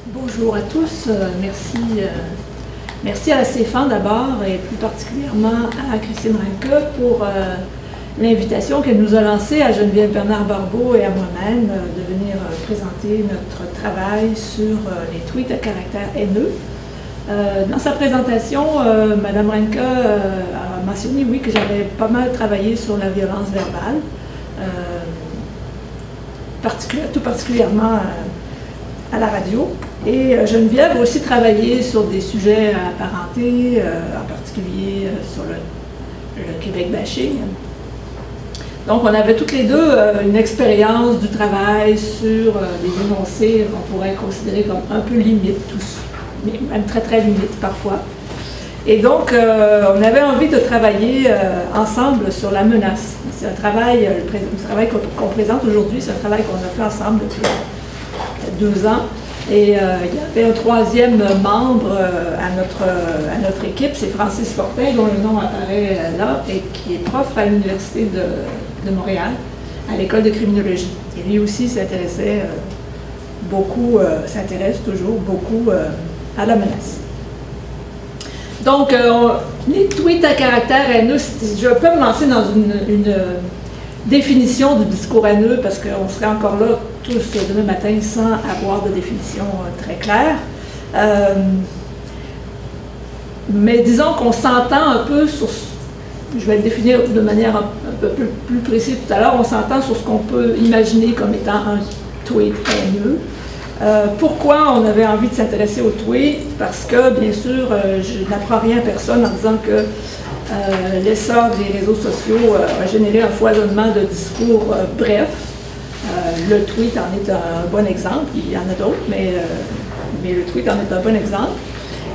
Bonjour à tous, merci à la CFAN d'abord et plus particulièrement à Christine Ranke pour l'invitation qu'elle nous a lancée à Geneviève Bernard-Barbeau et à moi-même de venir présenter notre travail sur les tweets à caractère haineux. Dans sa présentation, Mme Ranke a mentionné, oui, que j'avais pas mal travaillé sur la violence verbale, tout particulièrement à la radio. Et Geneviève a aussi travaillé sur des sujets apparentés, en particulier sur le Québec bashing. Donc, on avait toutes les deux une expérience du travail sur des énoncés qu'on pourrait considérer comme un peu limites, tous, mais même très, très limites parfois. Et donc, on avait envie de travailler ensemble sur la menace. C'est un travail, le travail qu'on présente aujourd'hui, c'est un travail qu'on a fait ensemble depuis 2 ans. Et il y avait un troisième membre à notre équipe, c'est Francis Fortin, dont le nom apparaît là, et qui est prof à l'Université de Montréal, à l'école de criminologie. Et lui aussi s'intéressait s'intéresse toujours beaucoup à la menace. Donc, les tweets à caractère haineux, je peux me lancer dans une définition du discours haineux, parce qu'on serait encore là tous demain matin sans avoir de définition très claire. Mais disons qu'on s'entend un peu sur, je vais le définir de manière un peu plus précise tout à l'heure, on s'entend sur ce qu'on peut imaginer comme étant un tweet haineux. Pourquoi on avait envie de s'intéresser aux tweets? Parce que, bien sûr, je n'apprends rien à personne en disant que l'essor des réseaux sociaux a généré un foisonnement de discours brefs. Le tweet en est un bon exemple, il y en a d'autres, mais le tweet en est un bon exemple.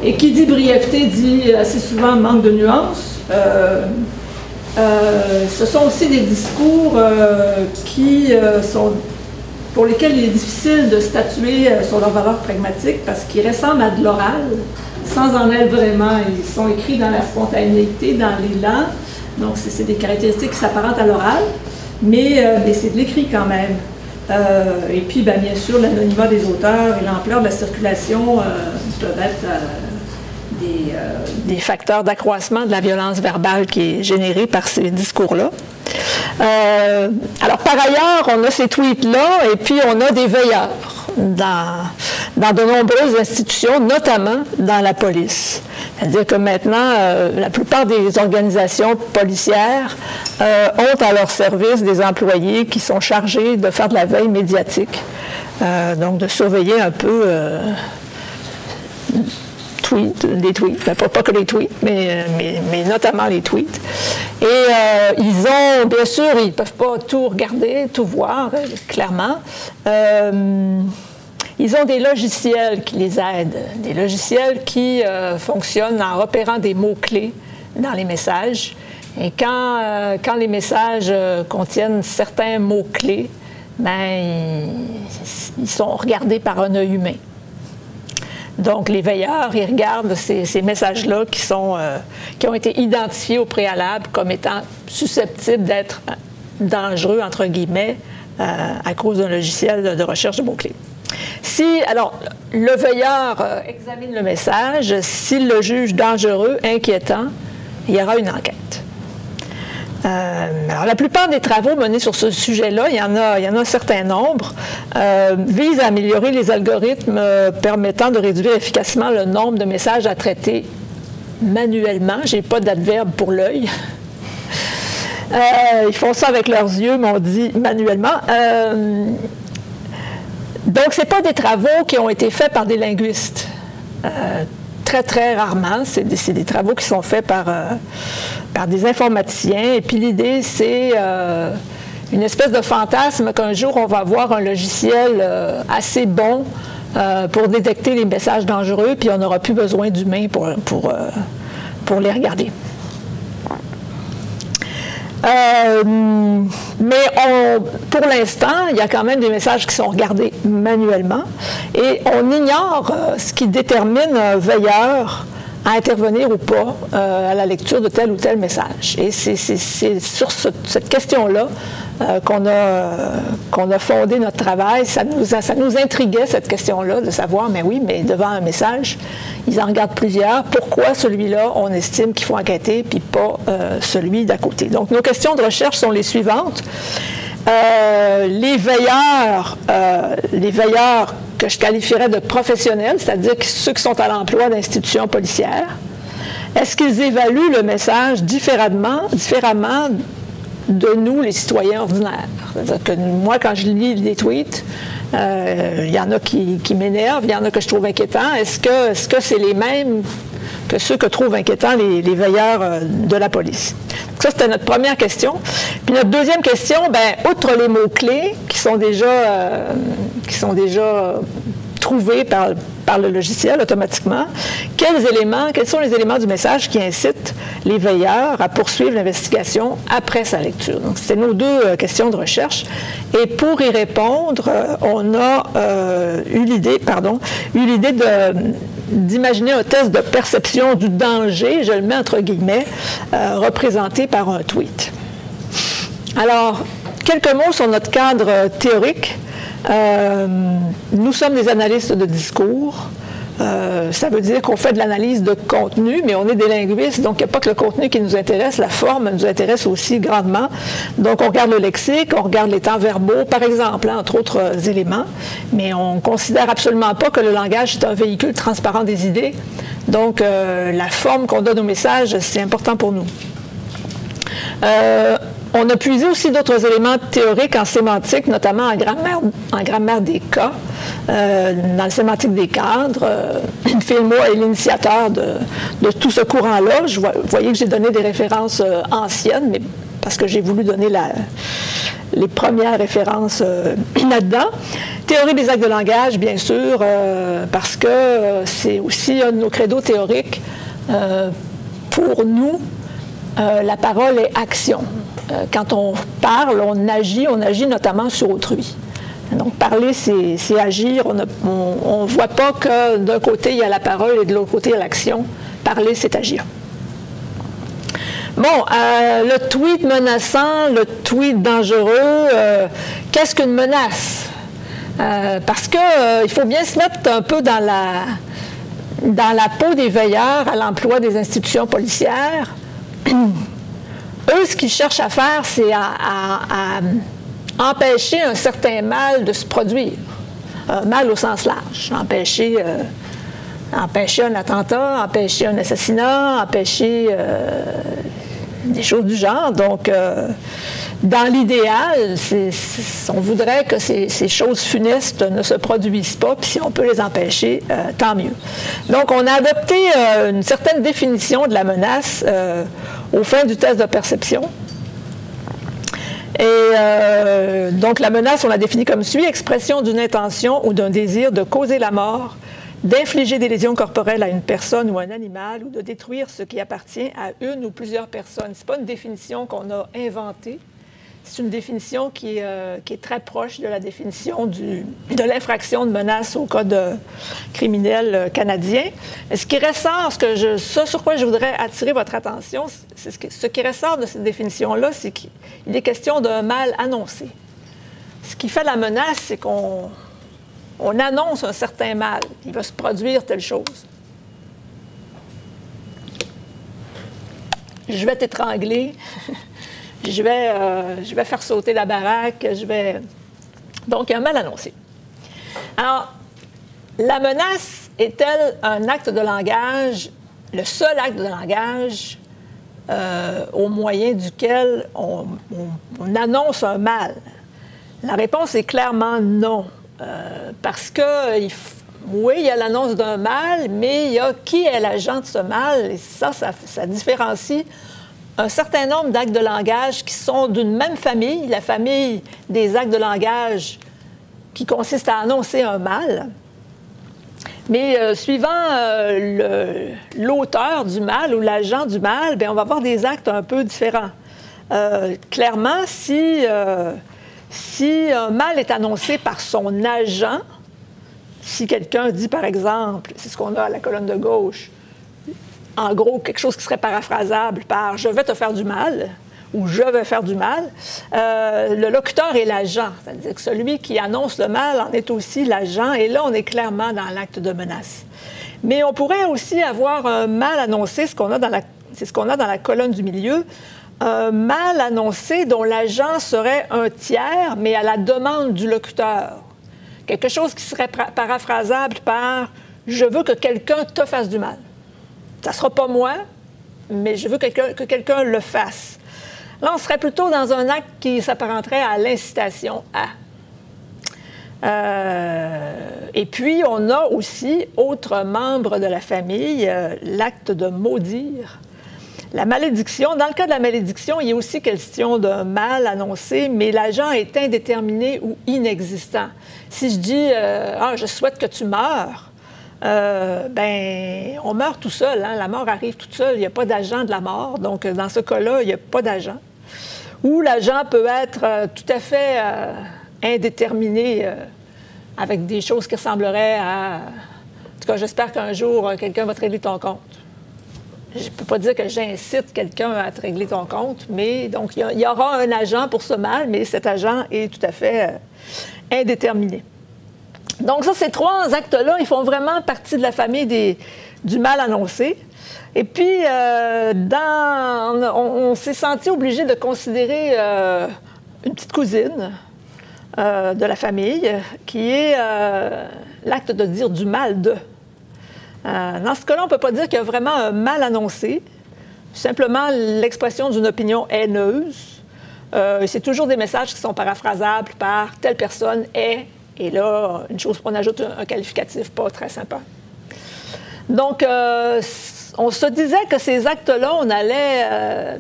Et qui dit brièveté dit assez souvent manque de nuances. Ce sont aussi des discours pour lesquels il est difficile de statuer sur leur valeur pragmatique parce qu'ils ressemblent à de l'oral, sans en être vraiment. Ils sont écrits dans la spontanéité, dans l'élan. Donc, c'est des caractéristiques qui s'apparentent à l'oral, mais c'est de l'écrit quand même. Et puis, bien sûr, l'anonymat des auteurs et l'ampleur de la circulation peuvent être des facteurs d'accroissement de la violence verbale qui est générée par ces discours-là. Alors, par ailleurs, on a ces tweets-là, et puis on a des veilleurs dans de nombreuses institutions, notamment dans la police. C'est-à-dire que maintenant, la plupart des organisations policières ont à leur service des employés qui sont chargés de faire de la veille médiatique, donc de surveiller un peu des tweets, pas que les tweets, mais notamment les tweets. Et ils ont, bien sûr, ils ne peuvent pas tout regarder, tout voir, clairement. Ils ont des logiciels qui les aident, des logiciels qui fonctionnent en repérant des mots-clés dans les messages. Et quand les messages contiennent certains mots-clés, ils sont regardés par un œil humain. Donc, les veilleurs, ils regardent ces messages-là qui ont été identifiés au préalable comme étant susceptibles d'être dangereux, entre guillemets, à cause d'un logiciel de recherche de mots-clés. Alors, le veilleur examine le message. S'il le juge dangereux, inquiétant, il y aura une enquête. Alors, la plupart des travaux menés sur ce sujet-là, il y en a un certain nombre, visent à améliorer les algorithmes permettant de réduire efficacement le nombre de messages à traiter manuellement. Je n'ai pas d'adverbe pour l'œil. Ils font ça avec leurs yeux, mais on dit manuellement. Donc, ce n'est pas des travaux qui ont été faits par des linguistes. Très, très rarement. C'est des travaux qui sont faits par des informaticiens. Et puis l'idée, c'est une espèce de fantasme qu'un jour, on va avoir un logiciel assez bon pour détecter les messages dangereux, puis on n'aura plus besoin d'humains pour les regarder. Mais pour l'instant, il y a quand même des messages qui sont regardés manuellement et on ignore ce qui détermine un veilleur à intervenir ou pas à la lecture de tel ou tel message. Et c'est sur cette question-là qu'on a fondé notre travail. Ça nous intriguait, cette question-là, de savoir, mais oui, mais devant un message, ils en regardent plusieurs. Pourquoi celui-là, on estime qu'il faut enquêter, puis pas celui d'à côté? Donc, nos questions de recherche sont les suivantes. Les veilleurs que je qualifierais de professionnels, c'est-à-dire ceux qui sont à l'emploi d'institutions policières, est-ce qu'ils évaluent le message différemment de nous, les citoyens ordinaires? C'est-à-dire que moi, quand je lis des tweets, il y en a qui m'énervent, il y en a que je trouve inquiétants. Est-ce que c'est les mêmes que ceux que trouvent inquiétants les veilleurs de la police? Donc ça, c'était notre première question. Puis notre deuxième question, bien, outre les mots-clés qui sont déjà trouvés par le logiciel automatiquement, quels sont les éléments du message qui incitent les veilleurs à poursuivre l'investigation après sa lecture? Donc, c'était nos deux questions de recherche. Et pour y répondre, on a eu l'idée d'imaginer un test de perception du danger, je le mets entre guillemets, représenté par un tweet. Alors, quelques mots sur notre cadre théorique. Nous sommes des analystes de discours. Ça veut dire qu'on fait de l'analyse de contenu, mais on est des linguistes, donc il n'y a pas que le contenu qui nous intéresse, la forme nous intéresse aussi grandement. Donc on regarde le lexique, on regarde les temps verbaux, par exemple, entre autres éléments, mais on ne considère absolument pas que le langage est un véhicule transparent des idées. Donc la forme qu'on donne au message, c'est important pour nous. On a puisé aussi d'autres éléments théoriques en sémantique, notamment en grammaire des cas, dans la sémantique des cadres. Fillmore est l'initiateur de tout ce courant-là. Vous voyez que j'ai donné des références anciennes, mais parce que j'ai voulu donner les premières références là-dedans. Théorie des actes de langage, bien sûr, parce que c'est aussi un de nos credos théoriques. Pour nous, la parole est action. Quand on parle, on agit notamment sur autrui. Donc, parler, c'est agir. On ne voit pas que d'un côté, il y a la parole et de l'autre côté, il y a l'action. Parler, c'est agir. Bon, le tweet menaçant, le tweet dangereux, qu'est-ce qu'une menace? Parce qu'il faut bien se mettre un peu dans la peau des veilleurs à l'emploi des institutions policières. Eux, ce qu'ils cherchent à faire, c'est à empêcher un certain mal de se produire. Un mal au sens large. Empêcher un attentat, empêcher un assassinat, empêcher des choses du genre. Donc, dans l'idéal, on voudrait que ces choses funestes ne se produisent pas, puis si on peut les empêcher, tant mieux. Donc, on a adopté une certaine définition de la menace au fin du test de perception. Et donc, la menace, on la définit comme suit: expression d'une intention ou d'un désir de causer la mort, d'infliger des lésions corporelles à une personne ou un animal, ou de détruire ce qui appartient à une ou plusieurs personnes. Ce n'est pas une définition qu'on a inventée. C'est une définition qui est très proche de la définition de l'infraction de menace au code criminel canadien. Mais ce qui ressort, ce sur quoi je voudrais attirer votre attention, ce qui ressort de cette définition-là, c'est qu'il est question d'un mal annoncé. Ce qui fait la menace, c'est qu'on annonce un certain mal. Il va se produire telle chose. Je vais t'étrangler. Je vais faire sauter la baraque, Donc, il y a un mal annoncé. Alors, la menace est-elle un acte de langage, le seul acte de langage au moyen duquel on annonce un mal? La réponse est clairement non. Parce que, oui, il y a l'annonce d'un mal, mais il y a qui est l'agent de ce mal, et ça différencie un certain nombre d'actes de langage qui sont d'une même famille, la famille des actes de langage qui consiste à annoncer un mal. Mais suivant l'auteur du mal ou l'agent du mal, bien, on va avoir des actes un peu différents. Clairement, si un mal est annoncé par son agent, si quelqu'un dit, par exemple, c'est ce qu'on a à la colonne de gauche, en gros, quelque chose qui serait paraphrasable par « je vais te faire du mal » ou « je vais faire du mal », le locuteur est l'agent, c'est-à-dire que celui qui annonce le mal en est aussi l'agent, et là, on est clairement dans l'acte de menace. Mais on pourrait aussi avoir un mal annoncé, c'est ce qu'on a dans la colonne du milieu, un mal annoncé dont l'agent serait un tiers, mais à la demande du locuteur. Quelque chose qui serait paraphrasable par « je veux que quelqu'un te fasse du mal ». Ça ne sera pas moi, mais je veux que quelqu'un le fasse. Là, on serait plutôt dans un acte qui s'apparenterait à l'incitation à. Et puis, on a aussi, autre membre de la famille, l'acte de maudire. La malédiction, dans le cas de la malédiction, il y a aussi question d'un mal annoncé, mais l'agent est indéterminé ou inexistant. Si je dis je souhaite que tu meurs », on meurt tout seul, hein? La mort arrive toute seule, il n'y a pas d'agent de la mort, donc dans ce cas-là, il n'y a pas d'agent. Ou l'agent peut être tout à fait indéterminé avec des choses qui ressembleraient à... En tout cas, j'espère qu'un jour, quelqu'un va te régler ton compte. Je ne peux pas dire que j'incite quelqu'un à te régler ton compte, mais donc il y aura un agent pour ce mal, mais cet agent est tout à fait indéterminé. Donc ça, ces trois actes-là, ils font vraiment partie de la famille du mal annoncé. Et puis, on s'est senti obligé de considérer une petite cousine de la famille, qui est l'acte de dire du mal de. Dans ce cas-là, on ne peut pas dire qu'il y a vraiment un mal annoncé, simplement l'expression d'une opinion haineuse. C'est toujours des messages qui sont paraphrasables par « telle personne est », et là, on ajoute un qualificatif pas très sympa. Donc, on se disait que ces actes-là,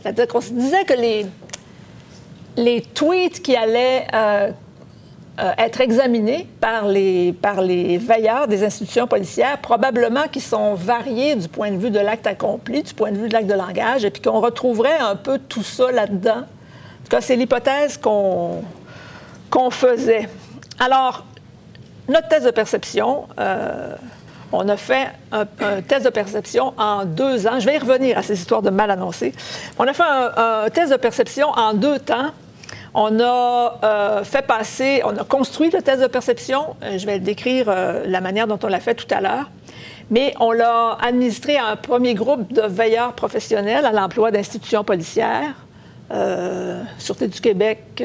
c'est-à-dire qu'on se disait que les tweets qui allaient être examinés par les veilleurs des institutions policières, probablement qui sont variés du point de vue de l'acte accompli, du point de vue de l'acte de langage, et puis qu'on retrouverait un peu tout ça là-dedans. En tout cas, c'est l'hypothèse qu'on faisait. Alors, notre test de perception, on a fait un test de perception en 2 ans. Je vais y revenir à ces histoires de mal annoncé. On a fait un test de perception en 2 temps. On a on a construit le test de perception. Je vais décrire la manière dont on l'a fait tout à l'heure. Mais on l'a administré à un premier groupe de veilleurs professionnels à l'emploi d'institutions policières, Sûreté du Québec,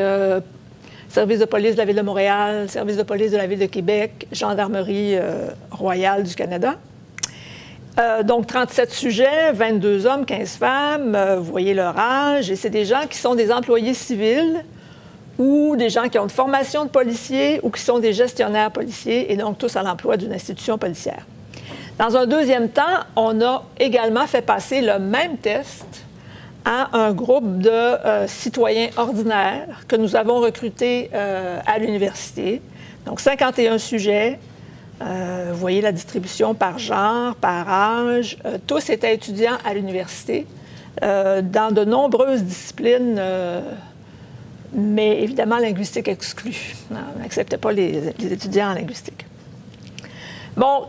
Service de police de la Ville de Montréal, Service de police de la Ville de Québec, Gendarmerie royale du Canada. Donc, 37 sujets, 22 hommes, 15 femmes, vous voyez leur âge, et c'est des gens qui sont des employés civils ou des gens qui ont une formation de policiers ou qui sont des gestionnaires policiers, et donc tous à l'emploi d'une institution policière. Dans un deuxième temps, on a également fait passer le même test à un groupe de citoyens ordinaires que nous avons recrutés à l'université. Donc, 51 sujets. Vous voyez la distribution par genre, par âge. Tous étaient étudiants à l'université dans de nombreuses disciplines, mais évidemment, linguistique exclue. On n'acceptait pas les étudiants en linguistique. Bon,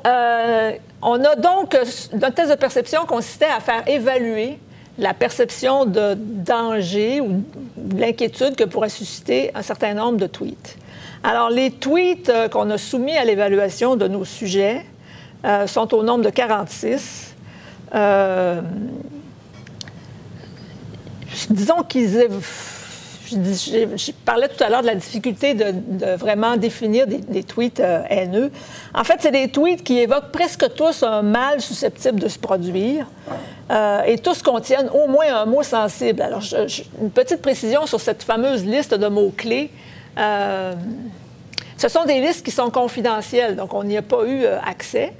on a donc... Notre test de perception consistait à faire évaluer la perception de danger ou l'inquiétude que pourrait susciter un certain nombre de tweets. Alors, les tweets qu'on a soumis à l'évaluation de nos sujets sont au nombre de 46. Disons qu'ils... Je parlais tout à l'heure de la difficulté de vraiment définir des tweets haineux. En fait, c'est des tweets qui évoquent presque tous un mal susceptible de se produire et tous contiennent au moins un mot sensible. Alors, une petite précision sur cette fameuse liste de mots-clés. Ce sont des listes qui sont confidentielles, donc on n'y a pas eu accès.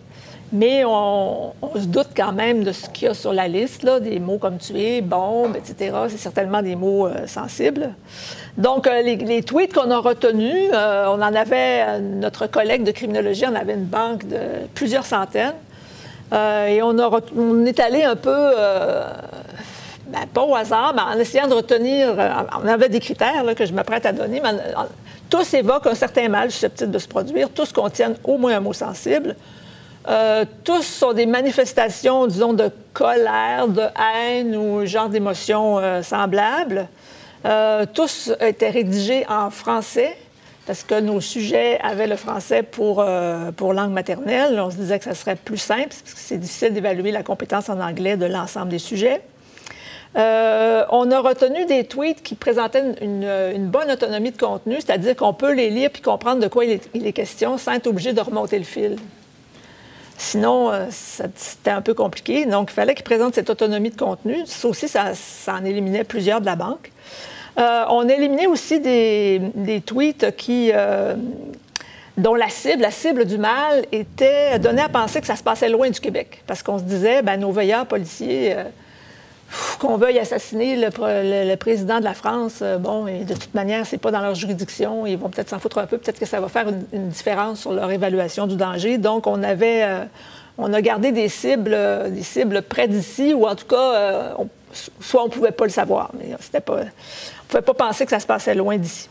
Mais on se doute quand même de ce qu'il y a sur la liste, là, des mots comme tuer, bombe, etc. C'est certainement des mots sensibles. Donc, les tweets qu'on a retenus, on en avait, notre collègue de criminologie en avait une banque de plusieurs centaines. Et on est allé un peu, pas au hasard, mais en essayant de retenir, on avait des critères là, que je m'apprête à donner, mais tous évoquent un certain mal susceptible de se produire, tous contiennent au moins un mot sensible. Tous sont des manifestations, disons, de colère, de haine ou genre d'émotions semblables. Tous étaient rédigés en français parce que nos sujets avaient le français pour langue maternelle. On se disait que ça serait plus simple parce que c'est difficile d'évaluer la compétence en anglais de l'ensemble des sujets. On a retenu des tweets qui présentaient une bonne autonomie de contenu, c'est-à-dire qu'on peut les lire puis comprendre de quoi il est question sans être obligé de remonter le fil. Sinon, c'était un peu compliqué. Donc, il fallait qu'ils présentent cette autonomie de contenu. Ça aussi, ça en éliminait plusieurs de la banque. On a éliminé aussi des tweets dont la cible du mal, était donnée à penser que ça se passait loin du Québec. Parce qu'on se disait, bien, nos veilleurs policiers... qu'on veuille assassiner le président de la France, bon, et de toute manière, c'est pas dans leur juridiction, ils vont peut-être s'en foutre un peu, peut-être que ça va faire une différence sur leur évaluation du danger. Donc, on a gardé des cibles près d'ici, ou en tout cas, soit on pouvait pas le savoir, mais on pouvait pas penser que ça se passait loin d'ici.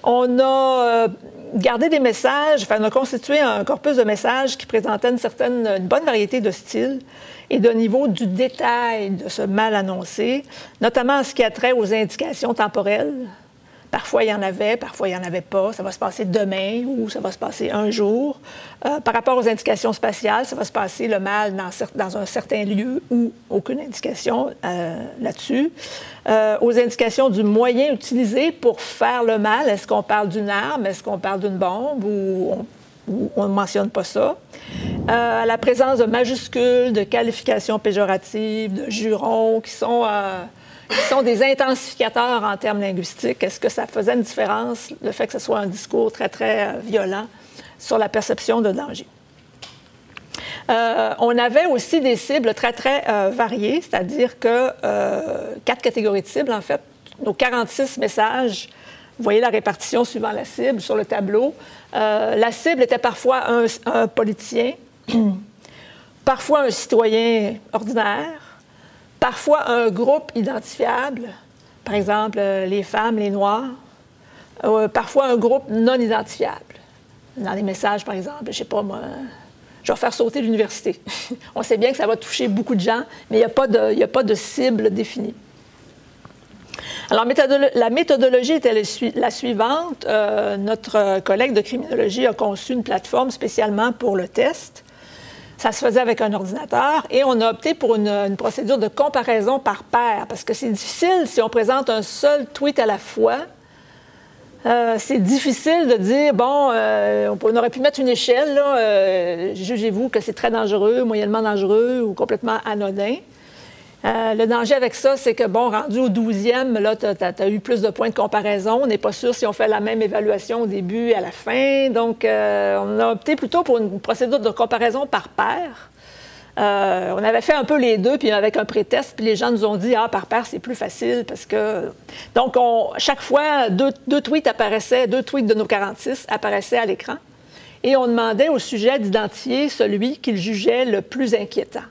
On a gardé des messages, enfin, on a constitué un corpus de messages qui présentait une bonne variété de styles et de niveau du détail de ce mal annoncé, notamment en ce qui a trait aux indications temporelles. Parfois, il y en avait, parfois, il n'y en avait pas. Ça va se passer demain ou ça va se passer un jour. Par rapport aux indications spatiales, ça va se passer le mal dans un certain lieu ou aucune indication là-dessus. Aux indications du moyen utilisé pour faire le mal, est-ce qu'on parle d'une arme, est-ce qu'on parle d'une bombe ou on ne mentionne pas ça. À la présence de majuscules, de qualifications péjoratives, de jurons qui sont des intensificateurs en termes linguistiques. Est-ce que ça faisait une différence, le fait que ce soit un discours très, très violent sur la perception de danger? On avait aussi des cibles très, très variées, c'est-à-dire que 4 catégories de cibles, en fait. Nos 46 messages, vous voyez la répartition suivant la cible sur le tableau. La cible était parfois un politicien, parfois un citoyen ordinaire, parfois un groupe identifiable, par exemple les femmes, les Noirs, parfois un groupe non identifiable. Dans les messages, par exemple, je ne sais pas moi, je vais faire sauter l'université. On sait bien que ça va toucher beaucoup de gens, mais il n'y a pas de cible définie. Alors, la méthodologie était la suivante. Notre collègue de criminologie a conçu une plateforme spécialement pour le test. Ça se faisait avec un ordinateur et on a opté pour une procédure de comparaison par paire parce que c'est difficile si on présente un seul tweet à la fois. C'est difficile de dire, bon, on aurait pu mettre une échelle, là, jugez-vous que c'est très dangereux, moyennement dangereux ou complètement anodin. Le danger avec ça, c'est que, bon, rendu au 12e, là, tu as eu plus de points de comparaison. On n'est pas sûr si on fait la même évaluation au début et à la fin. Donc, on a opté plutôt pour une procédure de comparaison par paire. On avait fait un peu les deux, puis avec un pré-test, puis les gens nous ont dit, ah, par paire, c'est plus facile parce que... Donc, chaque fois, deux tweets de nos 46 apparaissaient à l'écran. Et on demandait au sujet d'identifier celui qu'il jugeait le plus inquiétant.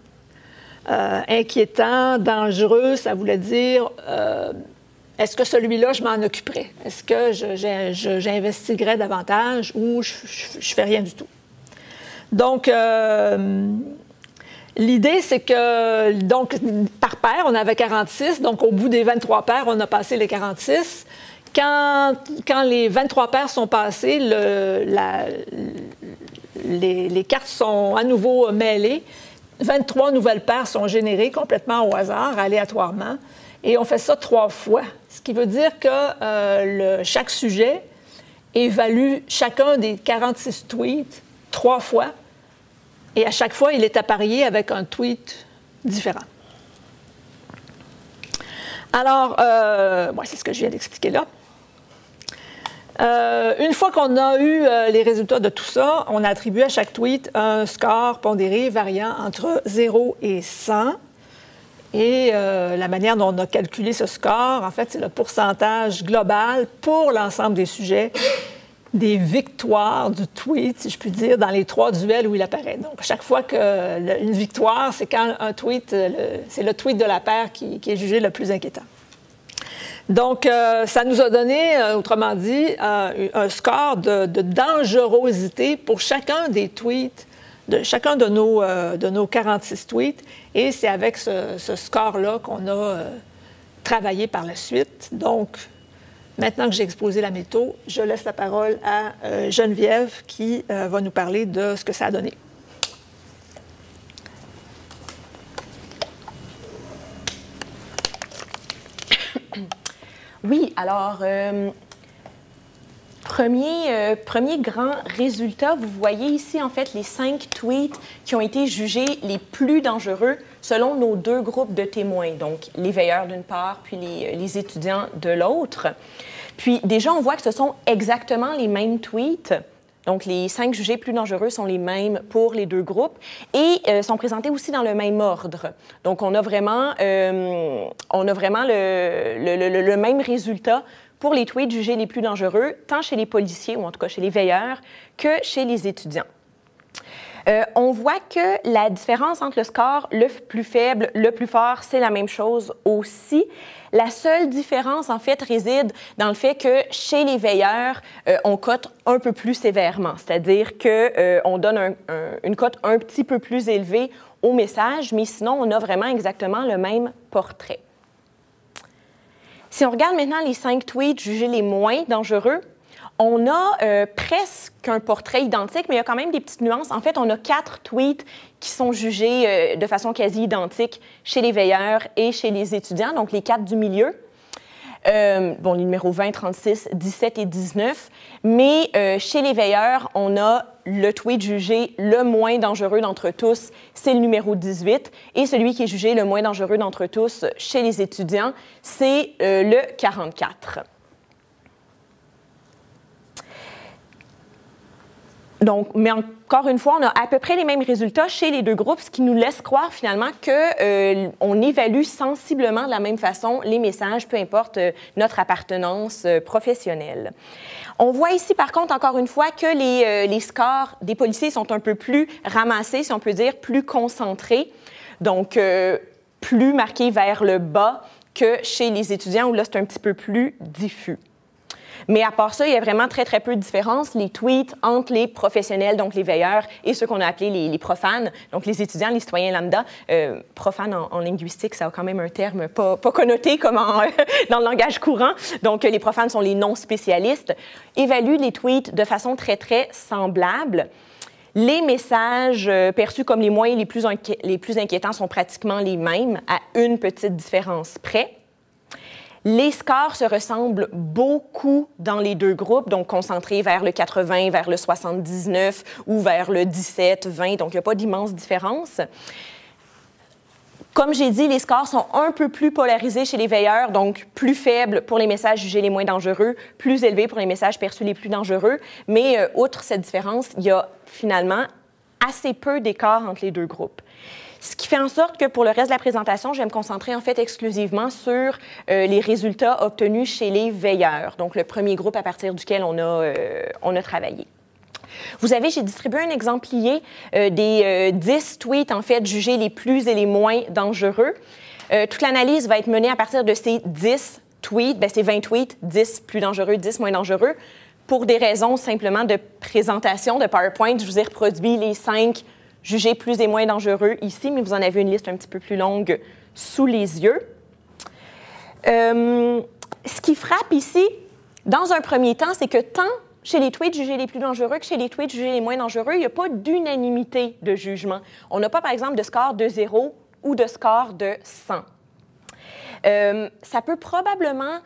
Inquiétant, dangereux, ça voulait dire est-ce que celui-là, je m'en occuperais? Est-ce que j'investiguerais davantage ou je ne fais rien du tout? Donc, l'idée, c'est que, donc, par paire, on avait 46, donc au bout des 23 paires, on a passé les 46. Quand les 23 paires sont passées, les cartes sont à nouveau mêlées. 23 nouvelles paires sont générées complètement au hasard, aléatoirement, et on fait ça 3 fois. Ce qui veut dire que chaque sujet évalue chacun des 46 tweets 3 fois, et à chaque fois, il est apparié avec un tweet différent. Alors, c'est ce que je viens d'expliquer là. Une fois qu'on a eu les résultats de tout ça, on a attribué à chaque tweet un score pondéré variant entre 0 et 100. Et la manière dont on a calculé ce score, en fait, c'est le pourcentage global pour l'ensemble des sujets des victoires du tweet, si je puis dire, dans les 3 duels où il apparaît. Donc, chaque fois qu'une victoire, c'est quand un tweet, c'est le tweet de la paire qui est jugé le plus inquiétant. Donc, ça nous a donné, autrement dit, un score de dangerosité pour chacun des tweets chacun de nos 46 tweets. Et c'est avec ce score-là qu'on a travaillé par la suite. Donc, maintenant que j'ai exposé la méthode, je laisse la parole à Geneviève qui va nous parler de ce que ça a donné. Oui, alors, premier grand résultat, vous voyez ici, en fait, les 5 tweets qui ont été jugés les plus dangereux selon nos 2 groupes de témoins, donc les veilleurs d'une part, puis les étudiants de l'autre. Puis déjà, on voit que ce sont exactement les mêmes tweets. Donc, les 5 jugés plus dangereux sont les mêmes pour les 2 groupes et sont présentés aussi dans le même ordre. Donc, on a vraiment le même résultat pour les tweets jugés les plus dangereux, tant chez les policiers, ou en tout cas chez les veilleurs, que chez les étudiants. On voit que la différence entre le score le plus faible, le plus fort, c'est la même chose aussi. La seule différence, en fait, réside dans le fait que chez les veilleurs, on cote un peu plus sévèrement, c'est-à-dire qu'on donne une cote un petit peu plus élevée au message, mais sinon, on a vraiment exactement le même portrait. Si on regarde maintenant les 5 tweets jugés les moins dangereux, on a presque un portrait identique, mais il y a quand même des petites nuances. En fait, on a 4 tweets qui sont jugés de façon quasi identique chez les veilleurs et chez les étudiants, donc les 4 du milieu. Les numéros 20, 36, 17 et 19. Mais chez les veilleurs, on a le tweet jugé le moins dangereux d'entre tous, c'est le numéro 18. Et celui qui est jugé le moins dangereux d'entre tous chez les étudiants, c'est le 44. Donc, mais encore une fois, on a à peu près les mêmes résultats chez les 2 groupes, ce qui nous laisse croire finalement qu'on évalue sensiblement de la même façon les messages, peu importe notre appartenance professionnelle. On voit ici, par contre, encore une fois, que les scores des policiers sont un peu plus ramassés, si on peut dire, plus concentrés, donc plus marqués vers le bas que chez les étudiants, où là, c'est un petit peu plus diffus. Mais à part ça, il y a vraiment très, très peu de différence. Les tweets entre les professionnels, donc les veilleurs, et ceux qu'on a appelés les profanes, donc les étudiants, les citoyens lambda. Profane en linguistique, ça a quand même un terme pas connoté comme dans le langage courant. Donc, les profanes sont les non-spécialistes. Évaluent les tweets de façon très, très semblable. Les messages perçus comme les moins et les plus inquiétants sont pratiquement les mêmes, à une petite différence près. Les scores se ressemblent beaucoup dans les 2 groupes, donc concentrés vers le 80, vers le 79 ou vers le 17, 20, donc il n'y a pas d'immense différence. Comme j'ai dit, les scores sont un peu plus polarisés chez les veilleurs, donc plus faibles pour les messages jugés les moins dangereux, plus élevés pour les messages perçus les plus dangereux. Mais outre cette différence, il y a finalement assez peu d'écart entre les 2 groupes. Ce qui fait en sorte que pour le reste de la présentation, je vais me concentrer en fait exclusivement sur les résultats obtenus chez les veilleurs, donc le premier groupe à partir duquel on a travaillé. Vous avez, j'ai distribué un exemplier des 10 tweets en fait jugés les plus et les moins dangereux. Toute l'analyse va être menée à partir de ces 10 tweets, c'est 20 tweets, 10 plus dangereux, 10 moins dangereux. Pour des raisons simplement de présentation de PowerPoint, je vous ai reproduit les 5 jugés plus et moins dangereux ici, mais vous en avez une liste un petit peu plus longue sous les yeux. Ce qui frappe ici, dans un premier temps, c'est que tant chez les tweets jugés les plus dangereux que chez les tweets jugés les moins dangereux, il n'y a pas d'unanimité de jugement. On n'a pas, par exemple, de score de 0 ou de score de 100. Ça peut probablement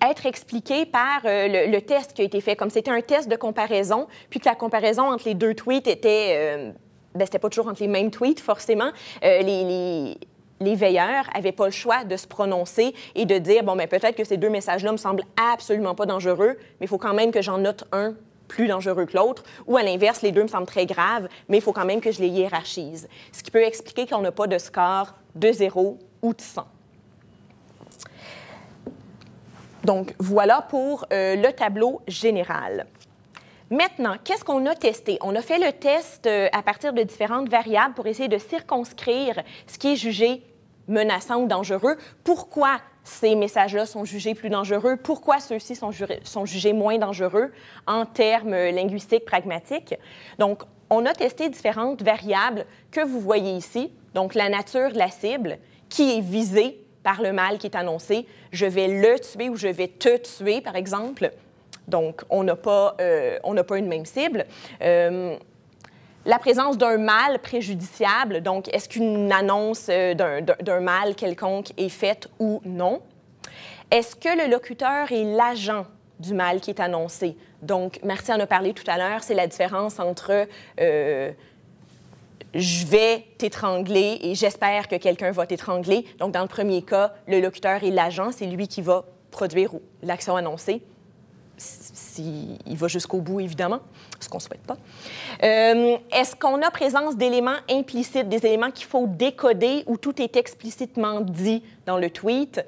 être expliqué par le test qui a été fait. Comme c'était un test de comparaison, puis que la comparaison entre les 2 tweets était... c'était pas toujours entre les mêmes tweets, forcément. Les veilleurs n'avaient pas le choix de se prononcer et de dire, peut-être que ces 2 messages-là me semblent absolument pas dangereux, mais il faut quand même que j'en note un plus dangereux que l'autre, ou à l'inverse, les 2 me semblent très graves, mais il faut quand même que je les hiérarchise. Ce qui peut expliquer qu'on n'a pas de score de 0 ou de 100. Donc, voilà pour le tableau général. Maintenant, qu'est-ce qu'on a testé? On a fait le test à partir de différentes variables pour essayer de circonscrire ce qui est jugé menaçant ou dangereux. Pourquoi ces messages-là sont jugés plus dangereux? Pourquoi ceux-ci sont jugés moins dangereux en termes linguistiques pragmatiques? Donc, on a testé différentes variables que vous voyez ici. Donc, la nature de la cible qui est visée par le mal qui est annoncé. Je vais le tuer ou je vais te tuer, par exemple. Donc, on n'a pas une même cible. La présence d'un mal préjudiciable, donc est-ce qu'une annonce d'un mal quelconque est faite ou non? Est-ce que le locuteur est l'agent du mal qui est annoncé? Donc, Marty en a parlé tout à l'heure, c'est la différence entre je vais t'étrangler et j'espère que quelqu'un va t'étrangler. Donc, dans le premier cas, le locuteur est l'agent, c'est lui qui va produire l'action annoncée. S'il va jusqu'au bout, évidemment, ce qu'on ne souhaite pas. Est-ce qu'on a présence d'éléments implicites, des éléments qu'il faut décoder où tout est explicitement dit dans le tweet?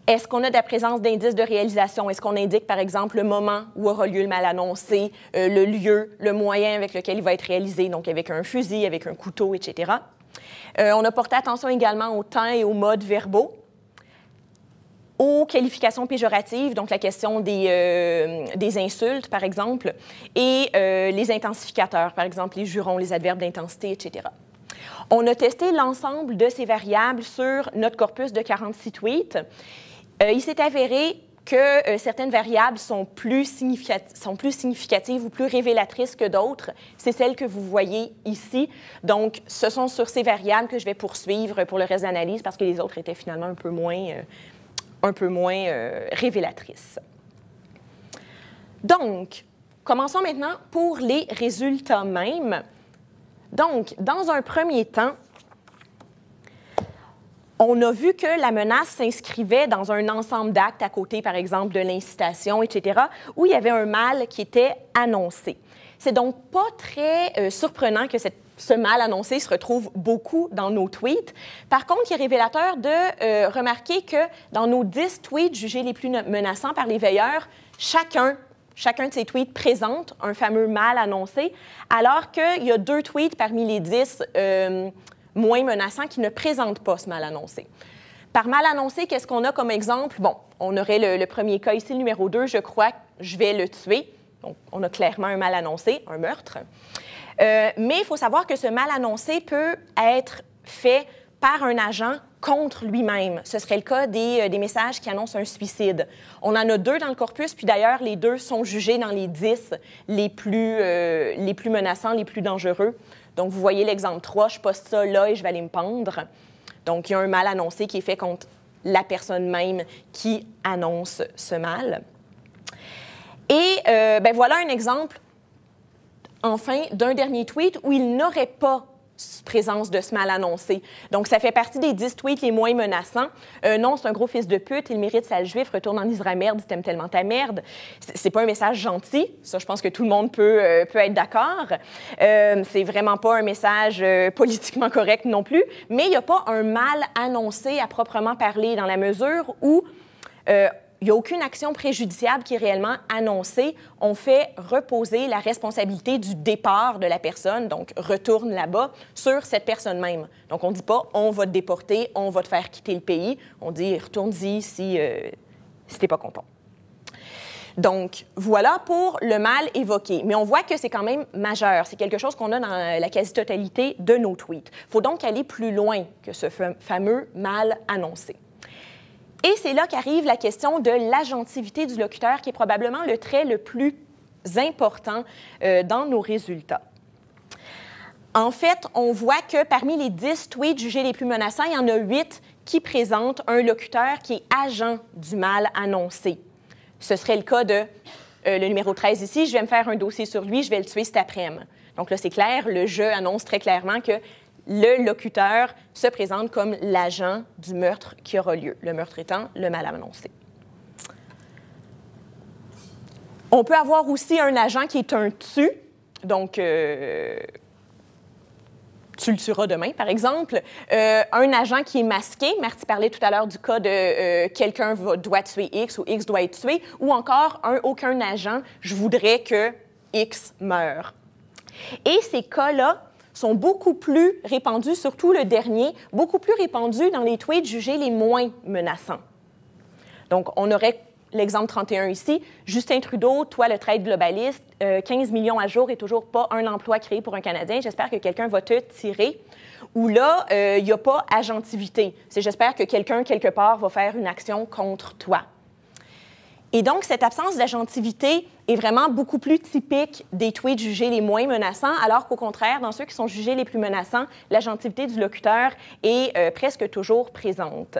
Est-ce qu'on a de la présence d'indices de réalisation? Est-ce qu'on indique, par exemple, le moment où aura lieu le mal annoncé, le lieu, le moyen avec lequel il va être réalisé, donc avec un fusil, avec un couteau, etc. On a porté attention également au temps et aux modes verbaux. Aux qualifications péjoratives, donc la question des insultes, par exemple, et les intensificateurs, par exemple les jurons, les adverbes d'intensité, etc. On a testé l'ensemble de ces variables sur notre corpus de 46 tweets. Il s'est avéré que certaines variables sont plus significatives ou plus révélatrices que d'autres. C'est celles que vous voyez ici. Donc, ce sont sur ces variables que je vais poursuivre pour le reste de l'analyse parce que les autres étaient finalement un peu moins révélatrice. Donc, commençons maintenant pour les résultats mêmes. Donc, dans un premier temps, on a vu que la menace s'inscrivait dans un ensemble d'actes à côté, par exemple, de l'incitation, etc., où il y avait un mal qui était annoncé. C'est donc pas très surprenant que ce mal annoncé se retrouve beaucoup dans nos tweets. Par contre, il est révélateur de remarquer que dans nos 10 tweets jugés les plus menaçants par les veilleurs, chacun de ces tweets présente un fameux mal annoncé, alors qu'il y a 2 tweets parmi les 10 moins menaçants qui ne présentent pas ce mal annoncé. Par mal annoncé, qu'est-ce qu'on a comme exemple? Bon, on aurait le premier cas ici, le numéro 2, je crois que je vais le tuer. Donc, on a clairement un mal annoncé, un meurtre. Mais il faut savoir que ce mal annoncé peut être fait par un agent contre lui-même. Ce serait le cas des messages qui annoncent un suicide. On en a 2 dans le corpus, puis d'ailleurs, les 2 sont jugés dans les 10 les plus menaçants, les plus dangereux. Donc, vous voyez l'exemple 3, je poste ça là et je vais aller me pendre. Donc, il y a un mal annoncé qui est fait contre la personne même qui annonce ce mal. Et voilà un exemple, enfin, d'un dernier tweet où il n'aurait pas présence de ce mal annoncé. Donc, ça fait partie des 10 tweets les moins menaçants. Non, c'est un gros fils de pute, il mérite sale juif, retourne en Israël, merde, il t'aime tellement ta merde. C'est pas un message gentil, ça, je pense que tout le monde peut être d'accord. C'est vraiment pas un message politiquement correct non plus, mais il n'y a pas un mal annoncé à proprement parler, dans la mesure où il n'y a aucune action préjudiciable qui est réellement annoncée. On fait reposer la responsabilité du départ de la personne, donc retourne là-bas, sur cette personne même. Donc, on ne dit pas « on va te déporter, on va te faire quitter le pays ». On dit « retourne-y si tu n'es pas content ». Donc, voilà pour le mal évoqué. Mais on voit que c'est quand même majeur. C'est quelque chose qu'on a dans la quasi-totalité de nos tweets. Il faut donc aller plus loin que ce fameux mal annoncé. Et c'est là qu'arrive la question de l'agentivité du locuteur, qui est probablement le trait le plus important dans nos résultats. En fait, on voit que parmi les 10 tweets jugés les plus menaçants, il y en a 8 qui présentent un locuteur qui est agent du mal annoncé. Ce serait le cas de le numéro 13 ici. Je vais me faire un dossier sur lui, je vais le tuer cet après-midi. Donc là, c'est clair, le jeu annonce très clairement que le locuteur se présente comme l'agent du meurtre qui aura lieu, le meurtre étant le mal annoncé. On peut avoir aussi un agent qui est un tu, donc tu le tueras demain, par exemple. Un agent qui est masqué, Marty parlait tout à l'heure du cas de quelqu'un doit tuer X ou X doit être tué, ou encore aucun agent, je voudrais que X meure. Et ces cas-là sont beaucoup plus répandus, surtout le dernier, beaucoup plus répandus dans les tweets jugés les moins menaçants. Donc, on aurait l'exemple 31 ici, Justin Trudeau, toi le trade globaliste, 15 millions à jour et toujours pas un emploi créé pour un Canadien. J'espère que quelqu'un va te tirer. Ou là, il n'y a pas agentivité. C'est j'espère que quelqu'un, quelque part, va faire une action contre toi. Et donc, cette absence d'agentivité est vraiment beaucoup plus typique des tweets jugés les moins menaçants, alors qu'au contraire, dans ceux qui sont jugés les plus menaçants, l'agentivité du locuteur est presque toujours présente.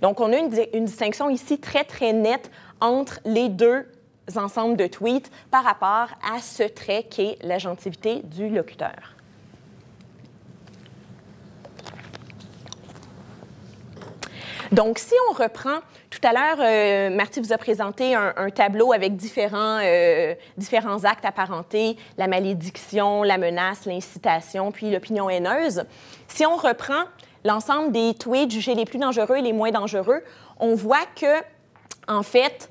Donc, on a une distinction ici très, très nette entre les deux ensembles de tweets par rapport à ce trait qu'est l'agentivité du locuteur. Donc, si on reprend, tout à l'heure, Marty vous a présenté un tableau avec différents actes apparentés, la malédiction, la menace, l'incitation, puis l'opinion haineuse. Si on reprend l'ensemble des tweets jugés les plus dangereux et les moins dangereux, on voit que, en fait,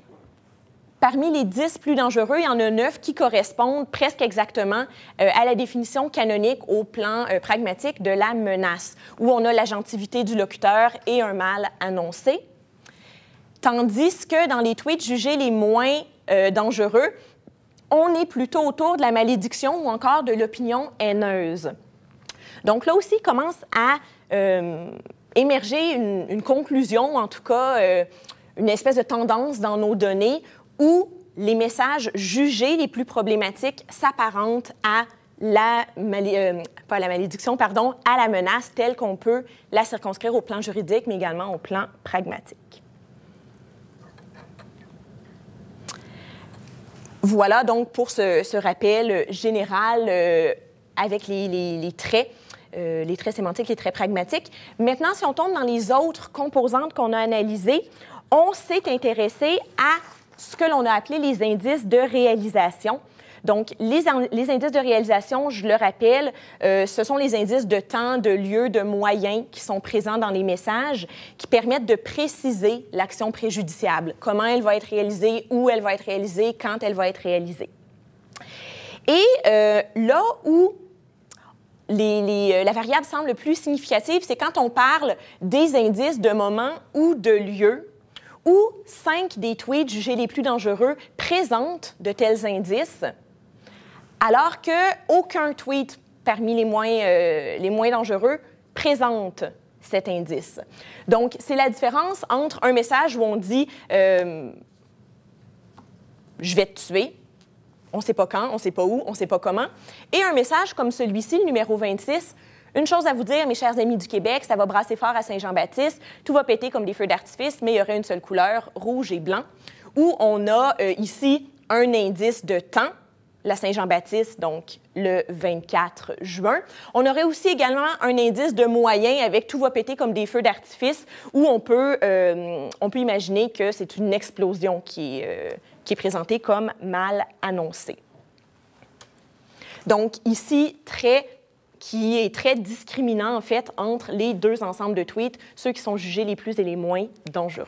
parmi les 10 plus dangereux, il y en a 9 qui correspondent presque exactement à la définition canonique au plan pragmatique de la menace, où on a l'agentivité du locuteur et un mal annoncé. Tandis que dans les tweets jugés les moins dangereux, on est plutôt autour de la malédiction ou encore de l'opinion haineuse. Donc là aussi, commence à émerger une conclusion, en tout cas une espèce de tendance dans nos données où les messages jugés les plus problématiques s'apparentent à à la menace telle qu'on peut la circonscrire au plan juridique, mais également au plan pragmatique. Voilà donc pour ce rappel général avec les traits sémantiques, les traits pragmatiques. Maintenant, si on tombe dans les autres composantes qu'on a analysées, on s'est intéressé à ce que l'on a appelé les indices de réalisation. Donc, les indices de réalisation, je le rappelle, ce sont les indices de temps, de lieu, de moyens qui sont présents dans les messages, qui permettent de préciser l'action préjudiciable, comment elle va être réalisée, où elle va être réalisée, quand elle va être réalisée. Et là où la variable semble le plus significative, c'est quand on parle des indices de moment ou de lieu, où 5 des tweets jugés les plus dangereux présentent de tels indices, alors qu'aucun tweet parmi les moins dangereux présente cet indice. Donc, c'est la différence entre un message où on dit « je vais te tuer », on ne sait pas quand, on ne sait pas où, on ne sait pas comment, et un message comme celui-ci, le numéro 26, une chose à vous dire, mes chers amis du Québec, ça va brasser fort à Saint-Jean-Baptiste, tout va péter comme des feux d'artifice, mais il y aurait une seule couleur, rouge et blanc, où on a ici un indice de temps, la Saint-Jean-Baptiste, donc le 24 juin. On aurait aussi également un indice de moyen avec tout va péter comme des feux d'artifice, où on peut imaginer que c'est une explosion qui est présentée comme mal annoncée. Donc ici, qui est très discriminant, en fait, entre les deux ensembles de tweets, ceux qui sont jugés les plus et les moins dangereux.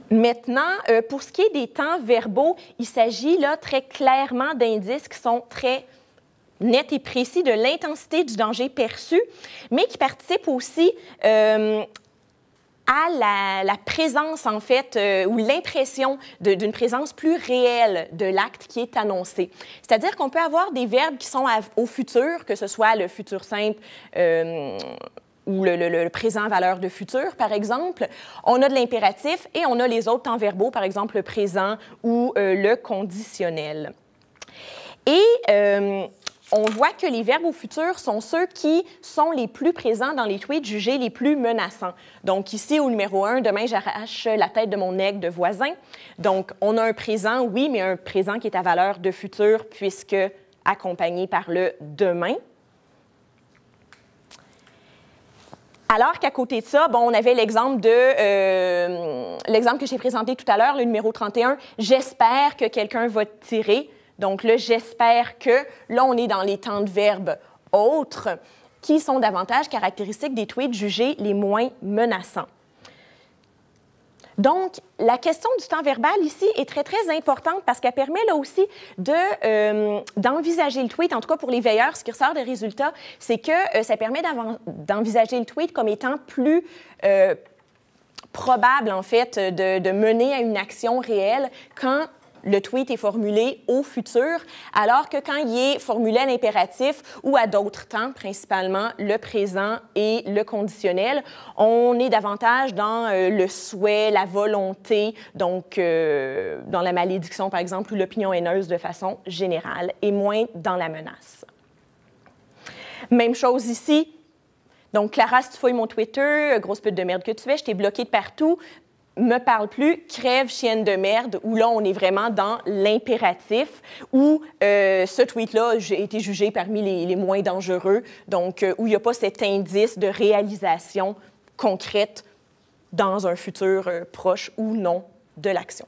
Maintenant, pour ce qui est des temps verbaux, il s'agit là très clairement d'indices qui sont très nets et précis de l'intensité du danger perçu, mais qui participent aussi à la présence, en fait, ou l'impression d'une présence plus réelle de l'acte qui est annoncé. C'est-à-dire qu'on peut avoir des verbes qui sont au futur, que ce soit le futur simple ou le présent à valeur de futur, par exemple. On a de l'impératif et on a les autres temps verbaux, par exemple le présent ou le conditionnel. Et on voit que les verbes au futur sont ceux qui sont les plus présents dans les tweets jugés les plus menaçants. Donc ici, au numéro 1, demain, j'arrache la tête de mon aigle de voisin. Donc, on a un présent, oui, mais un présent qui est à valeur de futur puisque accompagné par le demain. Alors qu'à côté de ça, bon, on avait l'exemple que j'ai présenté tout à l'heure, le numéro 31, « J'espère que quelqu'un va te tirer ». Donc là, « j'espère que », là, on est dans les temps de verbe « autres » qui sont davantage caractéristiques des tweets jugés les moins menaçants. Donc, la question du temps verbal ici est très, très importante parce qu'elle permet là aussi d'envisager le tweet, en tout cas pour les veilleurs, ce qui ressort des résultats, c'est que ça permet d'envisager le tweet comme étant plus probable, en fait, de mener à une action réelle quand le tweet est formulé au futur, alors que quand il est formulé à l'impératif ou à d'autres temps, principalement le présent et le conditionnel, on est davantage dans le souhait, la volonté, donc dans la malédiction, par exemple, ou l'opinion haineuse de façon générale, et moins dans la menace. Même chose ici. Donc, Clara, si tu fouilles mon Twitter, grosse pute de merde que tu fais, je t'ai bloqué de partout. Me parle plus, crève, chienne de merde, où là, on est vraiment dans l'impératif, où ce tweet-là a été jugé parmi les moins dangereux, donc où il n'y a pas cet indice de réalisation concrète dans un futur proche ou non de l'action.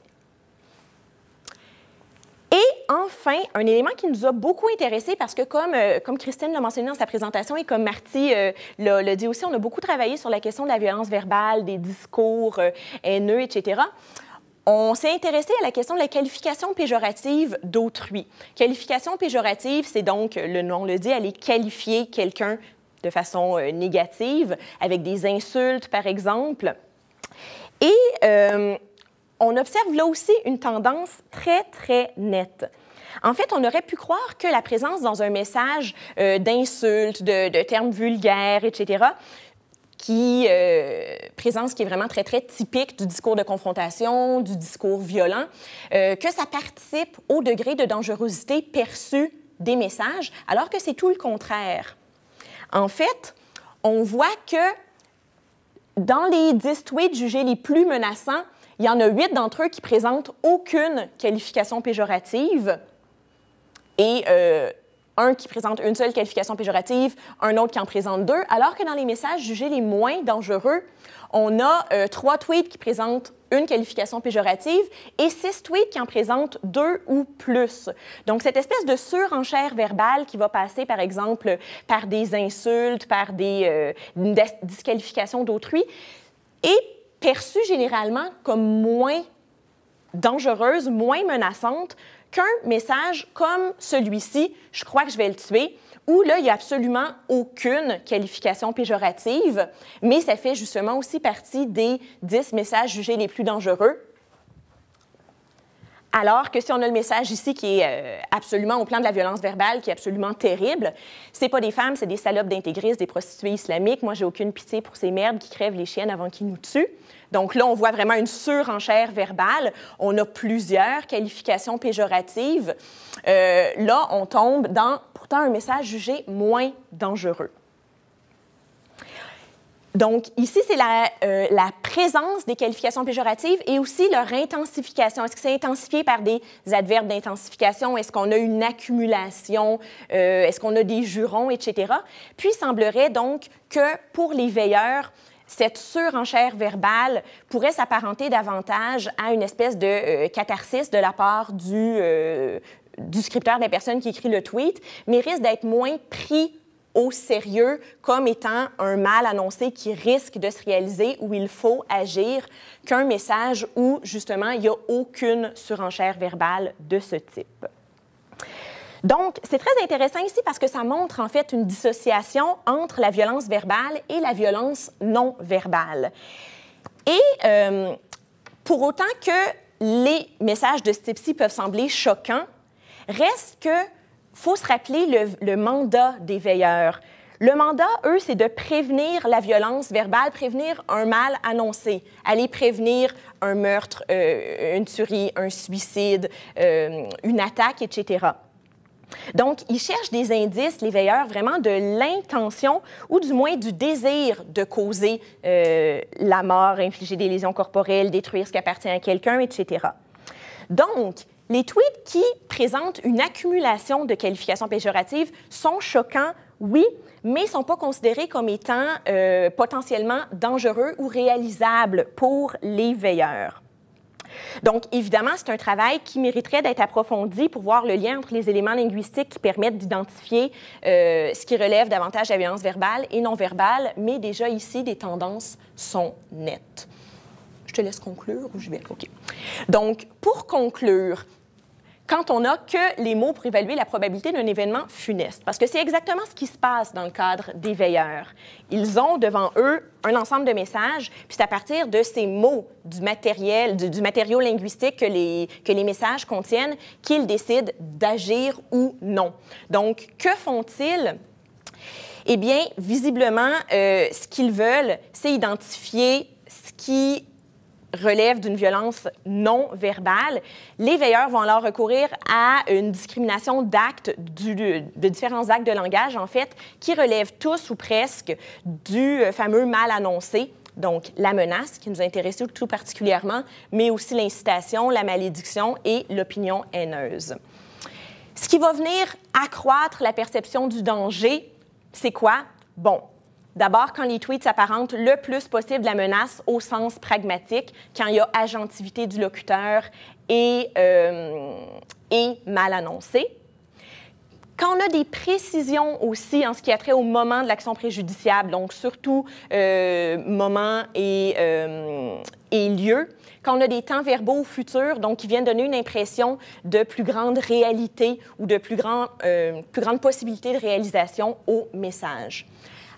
Et enfin, un élément qui nous a beaucoup intéressés parce que, comme Christine l'a mentionné dans sa présentation et comme Marty l'a dit aussi, on a beaucoup travaillé sur la question de la violence verbale, des discours haineux, etc. On s'est intéressé à la question de la qualification péjorative d'autrui. Qualification péjorative, c'est donc, le nom le dit, aller qualifier quelqu'un de façon négative, avec des insultes, par exemple. Et on observe là aussi une tendance très, très nette. En fait, on aurait pu croire que la présence dans un message d'insultes, de termes vulgaires, etc., présence qui est vraiment très, très typique du discours de confrontation, du discours violent, que ça participe au degré de dangerosité perçu des messages, alors que c'est tout le contraire. En fait, on voit que dans les 10 tweets jugés les plus menaçants, il y en a 8 d'entre eux qui présentent aucune qualification péjorative et un qui présente une seule qualification péjorative, un autre qui en présente 2, alors que dans les messages jugés les moins dangereux, on a 3 tweets qui présentent une qualification péjorative et 6 tweets qui en présentent 2 ou plus. Donc, cette espèce de surenchère verbale qui va passer, par exemple, par des insultes, par des disqualifications d'autrui, est perçue généralement comme moins dangereuse, moins menaçante qu'un message comme celui-ci, « Je crois que je vais le tuer », où là, il n'y a absolument aucune qualification péjorative, mais ça fait justement aussi partie des 10 messages jugés les plus dangereux. Alors que si on a le message ici qui est absolument au plan de la violence verbale, qui est absolument terrible, c'est pas des femmes, c'est des salopes d'intégristes, des prostituées islamiques. Moi, j'ai aucune pitié pour ces merdes qui crèvent les chiennes avant qu'ils nous tuent. Donc là, on voit vraiment une surenchère verbale. On a plusieurs qualifications péjoratives. Là, on tombe dans pourtant un message jugé moins dangereux. Donc, ici, c'est la présence des qualifications péjoratives et aussi leur intensification. Est-ce que c'est intensifié par des adverbes d'intensification? Est-ce qu'on a une accumulation? Est-ce qu'on a des jurons, etc.? Puis, il semblerait donc que pour les veilleurs, cette surenchère verbale pourrait s'apparenter davantage à une espèce de catharsis de la part du scripteur, de la personne qui écrit le tweet, mais risque d'être moins pris au sérieux comme étant un mal annoncé qui risque de se réaliser où il faut agir qu'un message où, justement, il n'y a aucune surenchère verbale de ce type. Donc, c'est très intéressant ici parce que ça montre, en fait, une dissociation entre la violence verbale et la violence non verbale. Et pour autant que les messages de ce type-ci peuvent sembler choquants, reste que faut se rappeler le mandat des veilleurs. Le mandat, eux, c'est de prévenir la violence verbale, prévenir un mal annoncé, aller prévenir un meurtre, une tuerie, un suicide, une attaque, etc. Donc, ils cherchent des indices, les veilleurs, vraiment de l'intention ou du moins du désir de causer la mort, infliger des lésions corporelles, détruire ce qui appartient à quelqu'un, etc. Donc, les tweets qui présentent une accumulation de qualifications péjoratives sont choquants, oui, mais ne sont pas considérés comme étant potentiellement dangereux ou réalisables pour les veilleurs. Donc, évidemment, c'est un travail qui mériterait d'être approfondi pour voir le lien entre les éléments linguistiques qui permettent d'identifier ce qui relève davantage de la violence verbale et non verbale, mais déjà ici, des tendances sont nettes. Je te laisse conclure ou je vais? OK. Donc, pour conclure, quand on n'a que les mots pour évaluer la probabilité d'un événement funeste, parce que c'est exactement ce qui se passe dans le cadre des veilleurs. Ils ont devant eux un ensemble de messages, puis c'est à partir de ces mots, du matériel, du matériau linguistique que les messages contiennent qu'ils décident d'agir ou non. Donc, que font-ils? Eh bien, visiblement, ce qu'ils veulent, c'est identifier ce qui relève d'une violence non verbale. Les veilleurs vont alors recourir à une discrimination d'actes, de différents actes de langage, en fait, qui relèvent tous ou presque du fameux mal annoncé. Donc, la menace, qui nous a intéressés tout particulièrement, mais aussi l'incitation, la malédiction et l'opinion haineuse. Ce qui va venir accroître la perception du danger, c'est quoi? Bon, d'abord, quand les tweets s'apparentent le plus possible la menace au sens pragmatique, quand il y a agentivité du locuteur et mal annoncé. Quand on a des précisions aussi en ce qui a trait au moment de l'action préjudiciable, donc surtout moment et lieu, quand on a des temps verbaux futurs, donc qui viennent donner une impression de plus grande réalité ou de plus grande possibilité de réalisation au message.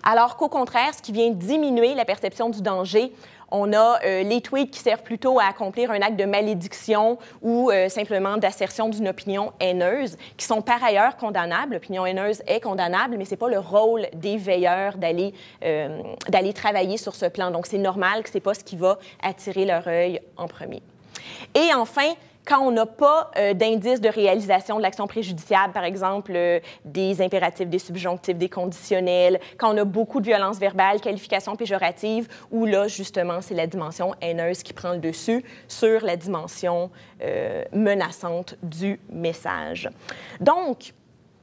Alors qu'au contraire, ce qui vient diminuer la perception du danger, on a les tweets qui servent plutôt à accomplir un acte de malédiction ou simplement d'assertion d'une opinion haineuse, qui sont par ailleurs condamnables. L'opinion haineuse est condamnable, mais ce n'est pas le rôle des veilleurs d'aller travailler sur ce plan. Donc, c'est normal que ce n'est pas ce qui va attirer leur œil en premier. Et enfin, quand on n'a pas d'indice de réalisation de l'action préjudiciable, par exemple des impératifs, des subjonctifs, des conditionnels, quand on a beaucoup de violence verbale, qualification péjorative, où là, justement, c'est la dimension haineuse qui prend le dessus sur la dimension menaçante du message. Donc,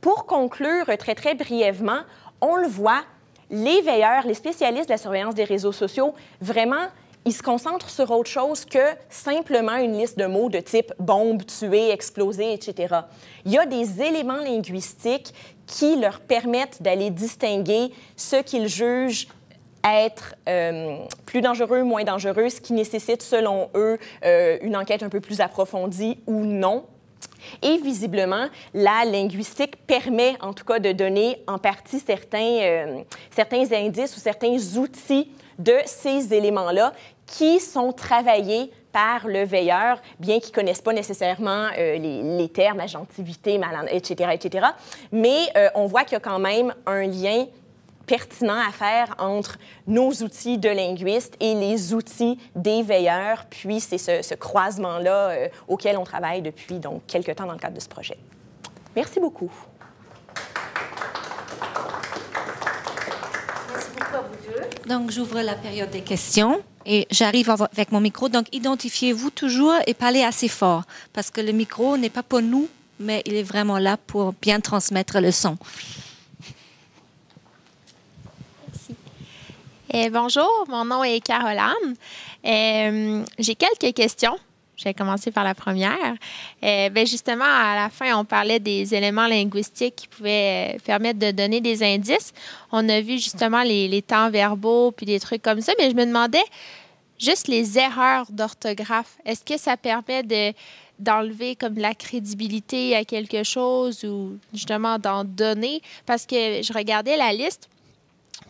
pour conclure très, très brièvement, on le voit, les veilleurs, les spécialistes de la surveillance des réseaux sociaux, vraiment, ils se concentrent sur autre chose que simplement une liste de mots de type « bombe, tuer, exploser », etc. Il y a des éléments linguistiques qui leur permettent d'aller distinguer ce qu'ils jugent être plus dangereux, moins dangereux, ce qui nécessite, selon eux, une enquête un peu plus approfondie ou non. Et visiblement, la linguistique permet, en tout cas, de donner en partie certains indices ou certains outils de ces éléments-là qui sont travaillés par le veilleur, bien qu'ils ne connaissent pas nécessairement les termes, agentivité, etc., etc. Mais on voit qu'il y a quand même un lien pertinent à faire entre nos outils de linguistes et les outils des veilleurs, puis c'est ce croisement-là auquel on travaille depuis donc quelques temps dans le cadre de ce projet. Merci beaucoup. Merci beaucoup à vous deux. Donc, j'ouvre la période des questions et j'arrive avec mon micro. Donc, identifiez-vous toujours et parlez assez fort parce que le micro n'est pas pour nous, mais il est vraiment là pour bien transmettre le son. Bonjour, mon nom est Caroline. J'ai quelques questions. Je vais commencer par la première. Justement, à la fin, on parlait des éléments linguistiques qui pouvaient permettre de donner des indices. On a vu justement les temps verbaux puis des trucs comme ça, mais je me demandais juste les erreurs d'orthographe. Est-ce que ça permet d'enlever comme la crédibilité à quelque chose ou justement d'en donner? Parce que je regardais la liste.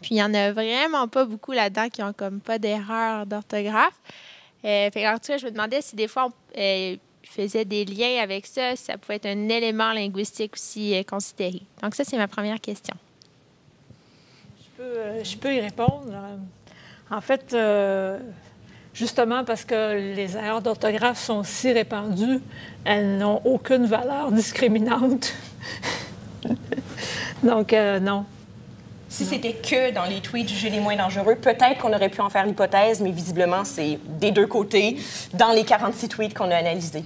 Puis, il n'y en a vraiment pas beaucoup là-dedans qui n'ont comme pas d'erreur d'orthographe. En tout cas, je me demandais si des fois, on faisait des liens avec ça, si ça pouvait être un élément linguistique aussi considéré. Donc, ça, c'est ma première question. Je peux y répondre. En fait, justement parce que les erreurs d'orthographe sont si répandues, elles n'ont aucune valeur discriminante. Donc, non. Si c'était que dans les tweets jugés les moins dangereux, peut-être qu'on aurait pu en faire l'hypothèse, mais visiblement, c'est des deux côtés dans les 46 tweets qu'on a analysés.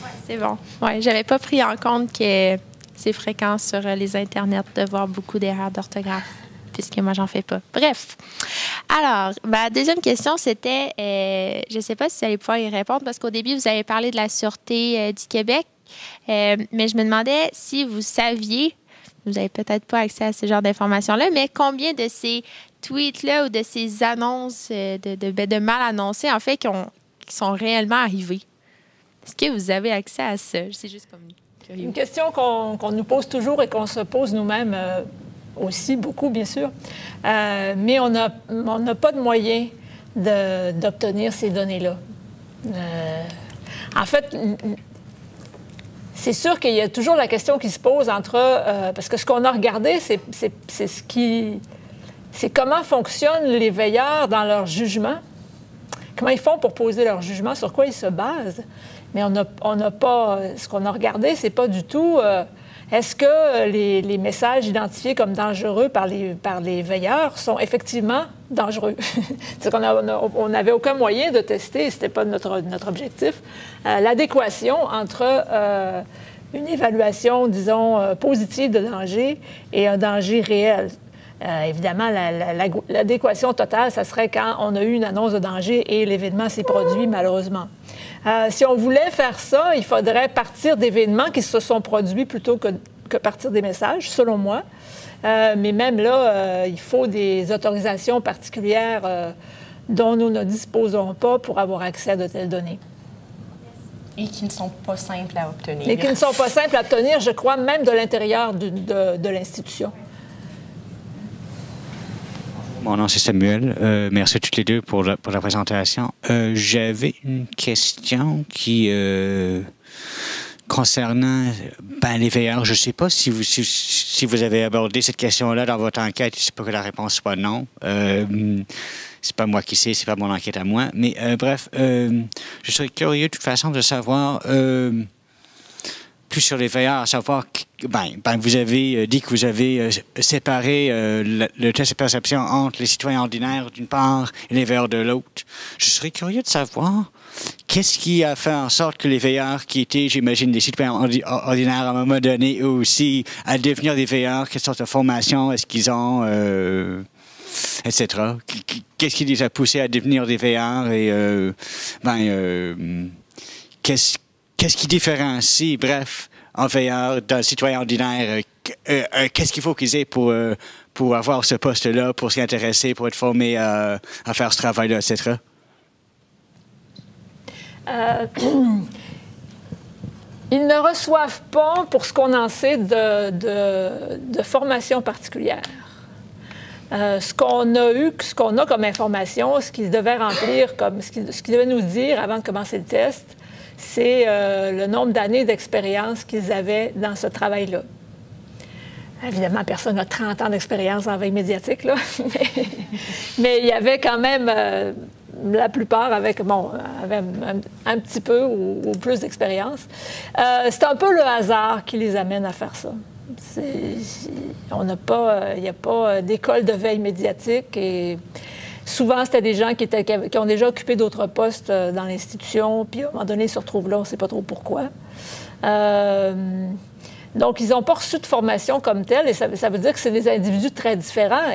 Oui, c'est bon. Oui, je n'avais pas pris en compte que c'est fréquent sur les internets de voir beaucoup d'erreurs d'orthographe, puisque moi, j'en fais pas. Bref. Alors, ma deuxième question, c'était, je ne sais pas si vous allez pouvoir y répondre, parce qu'au début, vous avez parlé de la Sûreté du Québec, mais je me demandais si vous saviez. Vous n'avez peut-être pas accès à ce genre d'informations-là, mais combien de ces tweets-là ou de ces annonces de mal annoncées, en fait, qui sont réellement arrivés? Est-ce que vous avez accès à ça? C'est juste comme curieux. Une question qu'on nous pose toujours et qu'on se pose nous-mêmes aussi, beaucoup, bien sûr. Mais on n'a pas de moyen d'obtenir ces données-là. En fait, c'est sûr qu'il y a toujours la question qui se pose entre... parce que ce qu'on a regardé, c'est comment fonctionnent les veilleurs dans leur jugement, comment ils font pour poser leur jugement, sur quoi ils se basent. Mais on n'a pas... Ce qu'on a regardé, c'est pas du tout... est-ce que les messages identifiés comme dangereux par les veilleurs sont effectivement dangereux? C'est qu'on n'avait aucun moyen de tester, ce n'était pas notre objectif, l'adéquation entre une évaluation, disons, positive de danger et un danger réel. Évidemment, l'adéquation totale, ça serait quand on a eu une annonce de danger et l'événement s'est produit, malheureusement. Si on voulait faire ça, il faudrait partir d'événements qui se sont produits plutôt que partir des messages, selon moi. Mais même là, il faut des autorisations particulières dont nous ne disposons pas pour avoir accès à de telles données. Et qui ne sont pas simples à obtenir. Et qui ne sont pas simples à obtenir, je crois, même de l'intérieur de l'institution. Mon nom, c'est Samuel. Merci à toutes les deux pour la présentation. J'avais une question qui concernant les veilleurs. Je ne sais pas si vous avez abordé cette question-là dans votre enquête. Je ne sais pas que la réponse soit non. C'est pas moi qui sais, c'est pas mon enquête à moi. Mais bref, je serais curieux de toute façon de savoir... plus sur les veilleurs, à savoir, vous avez dit que vous avez séparé le test de perception entre les citoyens ordinaires d'une part et les veilleurs de l'autre. Je serais curieux de savoir qu'est-ce qui a fait en sorte que les veilleurs qui étaient, j'imagine, des citoyens ordinaires à un moment donné, eux aussi, à devenir des veilleurs, quelle sorte de formation est-ce qu'ils ont, etc. Qu'est-ce qui les a poussés à devenir des veilleurs et qu'est-ce qui différencie, bref, un veilleur d'un citoyen ordinaire? Qu'est-ce qu'il faut qu'ils aient pour avoir ce poste-là, pour s'y intéresser, pour être formé à faire ce travail-là, etc.? Ils ne reçoivent pas, pour ce qu'on en sait, de formation particulière. Ce qu'on a comme information, ce qu'ils devaient remplir, ce qu'ils devaient nous dire avant de commencer le test, c'est le nombre d'années d'expérience qu'ils avaient dans ce travail-là. Évidemment, personne n'a 30 ans d'expérience en veille médiatique, là. Mais il y avait quand même, la plupart avaient un petit peu ou plus d'expérience. C'est un peu le hasard qui les amène à faire ça. Il n'y a pas d'école de veille médiatique et... Souvent, c'était des gens qui ont déjà occupé d'autres postes dans l'institution, puis à un moment donné, ils se retrouvent là, on ne sait pas trop pourquoi. Donc, ils n'ont pas reçu de formation comme telle, et ça veut dire que c'est des individus très différents.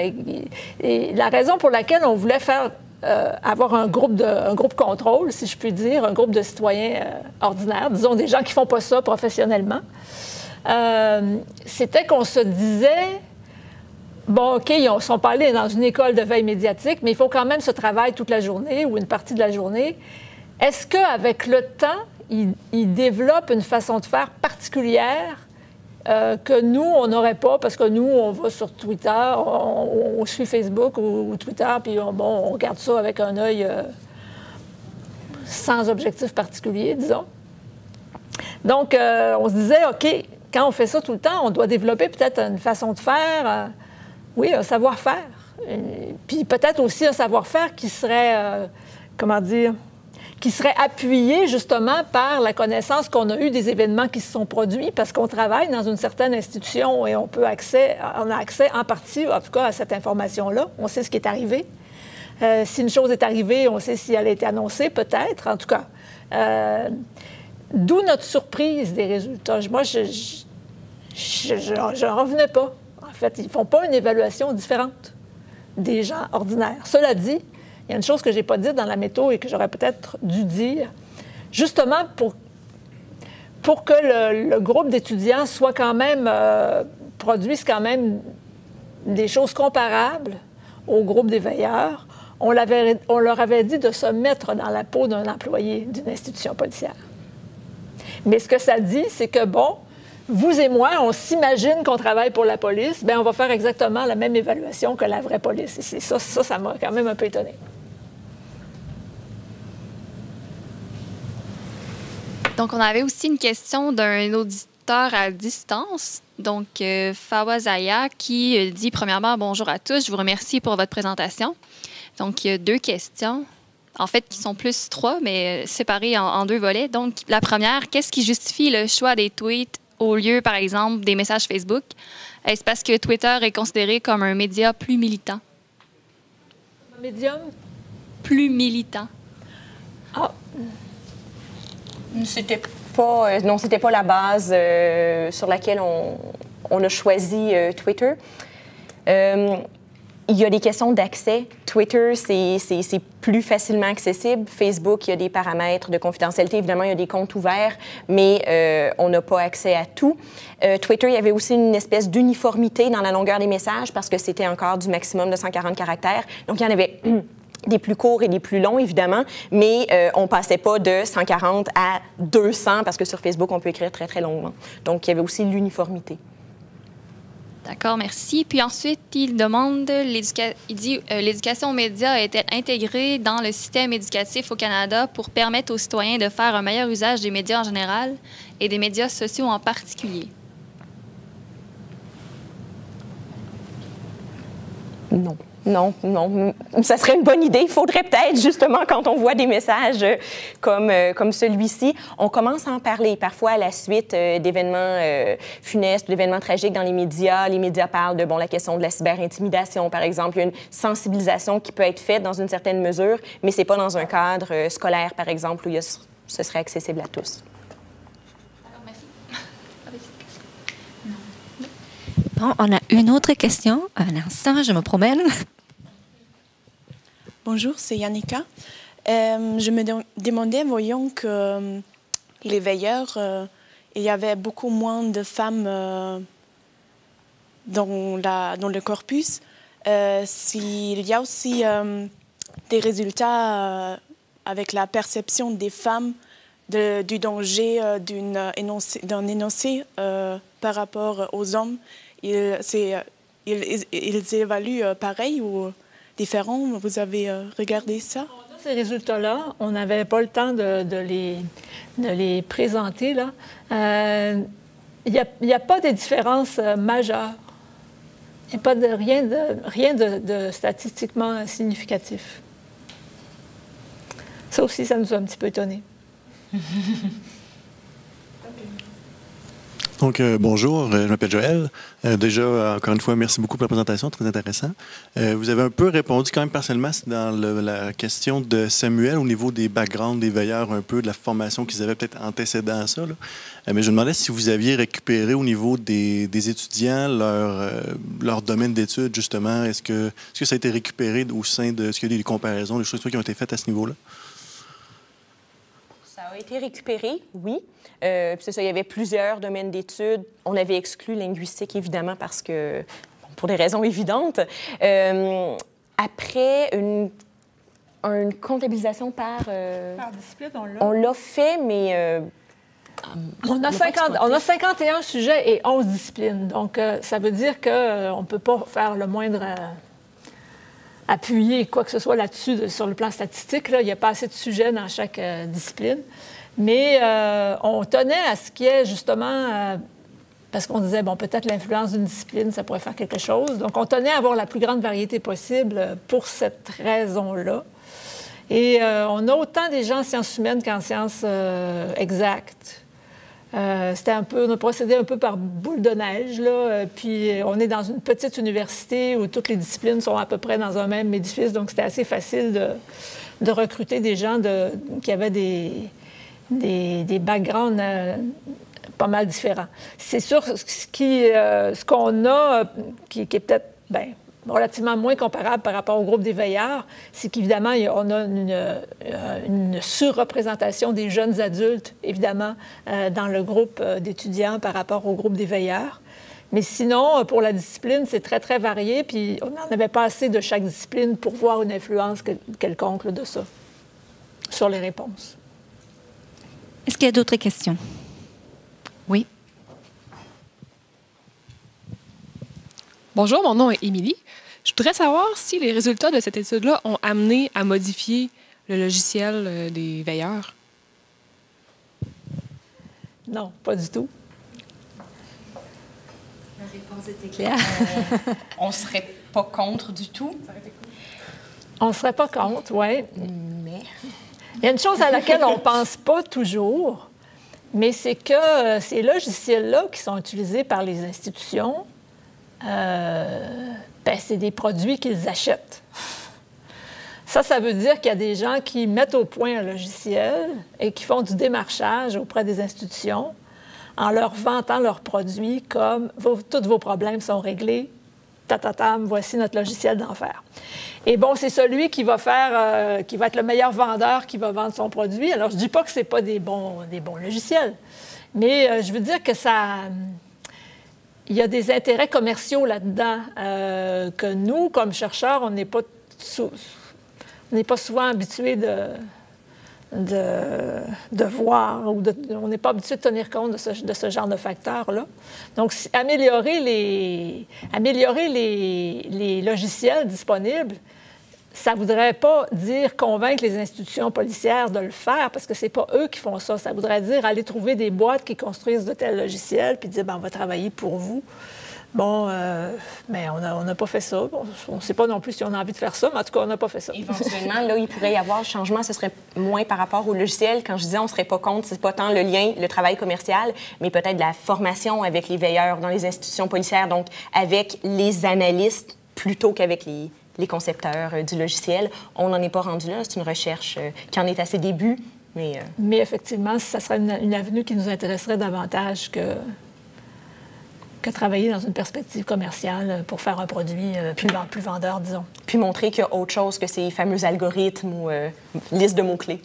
Et la raison pour laquelle on voulait avoir un groupe contrôle, si je puis dire, un groupe de citoyens ordinaires, disons des gens qui ne font pas ça professionnellement, c'était qu'on se disait... Bon, OK, ils sont pas allés dans une école de veille médiatique, mais il faut quand même ce travail toute la journée ou une partie de la journée. Est-ce qu'avec le temps, ils développent une façon de faire particulière que nous, on n'aurait pas, parce que nous, on va sur Twitter, on suit Facebook ou Twitter, puis on regarde ça avec un œil sans objectif particulier, disons. Donc, on se disait, OK, quand on fait ça tout le temps, on doit développer peut-être une façon de faire... Oui, un savoir-faire. Puis peut-être aussi un savoir-faire qui serait, qui serait appuyé justement par la connaissance qu'on a eue des événements qui se sont produits, parce qu'on travaille dans une certaine institution et on a accès en partie, en tout cas, à cette information-là. On sait ce qui est arrivé. Si une chose est arrivée, on sait si elle a été annoncée, peut-être, en tout cas. D'où notre surprise des résultats. Moi, je n'en revenais pas. En fait, ils ne font pas une évaluation différente des gens ordinaires. Cela dit, il y a une chose que je n'ai pas dite dans la méthode et que j'aurais peut-être dû dire, justement pour que le groupe d'étudiants soit quand même, produise quand même des choses comparables au groupe des veilleurs. on leur avait dit de se mettre dans la peau d'un employé d'une institution policière. Mais ce que ça dit, c'est que, bon, vous et moi, on s'imagine qu'on travaille pour la police, bien, on va faire exactement la même évaluation que la vraie police. Et c'est ça m'a quand même un peu étonnée. Donc, on avait aussi une question d'un auditeur à distance, donc Fawazaya, qui dit premièrement « Bonjour à tous, je vous remercie pour votre présentation ». Donc, il y a 2 questions, en fait, qui sont plus 3, mais séparées en 2 volets. Donc, la première, qu'est-ce qui justifie le choix des tweets au lieu, par exemple, des messages Facebook? Est-ce parce que Twitter est considéré comme un média plus militant? Un médium? Plus militant. Ah! C'était pas la base sur laquelle on a choisi Twitter. Il y a des questions d'accès. Twitter, c'est plus facilement accessible. Facebook, il y a des paramètres de confidentialité. Évidemment, il y a des comptes ouverts, mais on n'a pas accès à tout. Twitter, il y avait aussi une espèce d'uniformité dans la longueur des messages parce que c'était encore du maximum de 140 caractères. Donc, il y en avait des plus courts et des plus longs, évidemment, mais on ne passait pas de 140 à 200 parce que sur Facebook, on peut écrire très, très longuement. Donc, il y avait aussi l'uniformité. D'accord, merci. Puis ensuite, il demande, il dit l'éducation aux médias est-elle intégrée dans le système éducatif au Canada pour permettre aux citoyens de faire un meilleur usage des médias en général et des médias sociaux en particulier? Non. Non. Ça serait une bonne idée. Il faudrait peut-être, justement, quand on voit des messages comme celui-ci, on commence à en parler. Parfois, à la suite d'événements funestes, d'événements tragiques dans les médias parlent de la question de la cyberintimidation, par exemple. Il y a une sensibilisation qui peut être faite dans une certaine mesure, mais ce n'est pas dans un cadre scolaire, par exemple, où ce serait accessible à tous. Bon, on a une autre question. Un instant, je me promène. Bonjour, c'est Yannicka. Je me demandais, voyons que les veilleurs, il y avait beaucoup moins de femmes dans le corpus. S'il y a aussi des résultats avec la perception des femmes du danger d'un énoncé par rapport aux hommes, ils évaluent pareil ou différent? Vous avez regardé ça? On a ces résultats-là. On n'avait pas le temps de les présenter. Il n'y a pas de différence majeure. Il n'y a pas rien de statistiquement significatif. Ça aussi, ça nous a un petit peu étonnés. Donc, bonjour, je m'appelle Joël. Déjà, encore une fois, merci beaucoup pour la présentation, très intéressant. Vous avez un peu répondu quand même partiellement dans la question de Samuel au niveau des backgrounds des veilleurs, un peu de la formation qu'ils avaient peut-être antécédant à ça. Mais je me demandais si vous aviez récupéré au niveau des étudiants leur domaine d'études, justement. Est-ce que ça a été récupéré au sein de... Est-ce qu'il y a des comparaisons, des choses qui ont été faites à ce niveau-là? Ça a été récupéré, oui. C'est ça, il y avait plusieurs domaines d'études. On avait exclu linguistique, évidemment, parce que, pour des raisons évidentes. Après, une comptabilisation par discipline, on l'a fait, mais... on a 51 sujets et 11 disciplines. Donc, ça veut dire qu'on ne peut pas faire le moindre... appuyer quoi que ce soit là-dessus sur le plan statistique. Là. Il n'y a pas assez de sujets dans chaque discipline. Mais on tenait à ce qu'il y ait justement... parce qu'on disait, bon, peut-être l'influence d'une discipline, ça pourrait faire quelque chose. Donc, on tenait à avoir la plus grande variété possible pour cette raison-là. Et on a autant des gens en sciences humaines qu'en sciences exactes. On a procédé un peu par boule de neige, là. Puis on est dans une petite université où toutes les disciplines sont à peu près dans un même édifice, donc c'était assez facile de recruter des gens qui avaient des backgrounds pas mal différents. C'est sûr, ce qu'on a, qui est peut-être relativement moins comparable par rapport au groupe des veilleurs, c'est qu'évidemment, on a une surreprésentation des jeunes adultes, évidemment, dans le groupe d'étudiants par rapport au groupe des veilleurs. Mais sinon, pour la discipline, c'est très, très varié, puis on n'en avait pas assez de chaque discipline pour voir une influence quelconque là, de ça sur les réponses. Est-ce qu'il y a d'autres questions? Oui. Bonjour, mon nom est Émilie. Je voudrais savoir si les résultats de cette étude-là ont amené à modifier le logiciel des veilleurs. Non, pas du tout. La réponse était claire. On ne serait pas contre du tout. On ne serait pas contre, oui. Mais... Il y a une chose à laquelle on ne pense pas toujours, mais c'est que ces logiciels-là qui sont utilisés par les institutions, c'est des produits qu'ils achètent. Ça veut dire qu'il y a des gens qui mettent au point un logiciel et qui font du démarchage auprès des institutions en leur vantant leurs produits comme « tous vos problèmes sont réglés, tatatam, voici notre logiciel d'enfer ». Et bon, c'est celui qui va faire, qui va être le meilleur vendeur qui va vendre son produit. Alors, je ne dis pas que ce n'est pas des bons logiciels, mais je veux dire que il y a des intérêts commerciaux là-dedans que nous, comme chercheurs, on n'est pas souvent habitués de voir ou on n'est pas habitué de tenir compte de ce genre de facteurs-là. Donc, améliorer les logiciels disponibles, ça ne voudrait pas dire convaincre les institutions policières de le faire, parce que ce n'est pas eux qui font ça. Ça voudrait dire aller trouver des boîtes qui construisent de tels logiciels puis dire on va travailler pour vous. Bon, mais on n'a pas fait ça. Bon, on ne sait pas non plus si on a envie de faire ça, mais en tout cas, on n'a pas fait ça. Éventuellement, là, il pourrait y avoir changement. Ce serait moins par rapport au logiciel. Quand je disais on ne serait pas contre, c'est pas tant le lien, le travail commercial, mais peut-être la formation avec les veilleurs dans les institutions policières, donc avec les analystes plutôt qu'avec les concepteurs du logiciel. On n'en est pas rendu là. C'est une recherche qui en est à ses débuts. Mais effectivement, ça serait une avenue qui nous intéresserait davantage que travailler dans une perspective commerciale pour faire un produit plus vendeur, disons. Puis montrer qu'il y a autre chose que ces fameux algorithmes ou listes de mots-clés.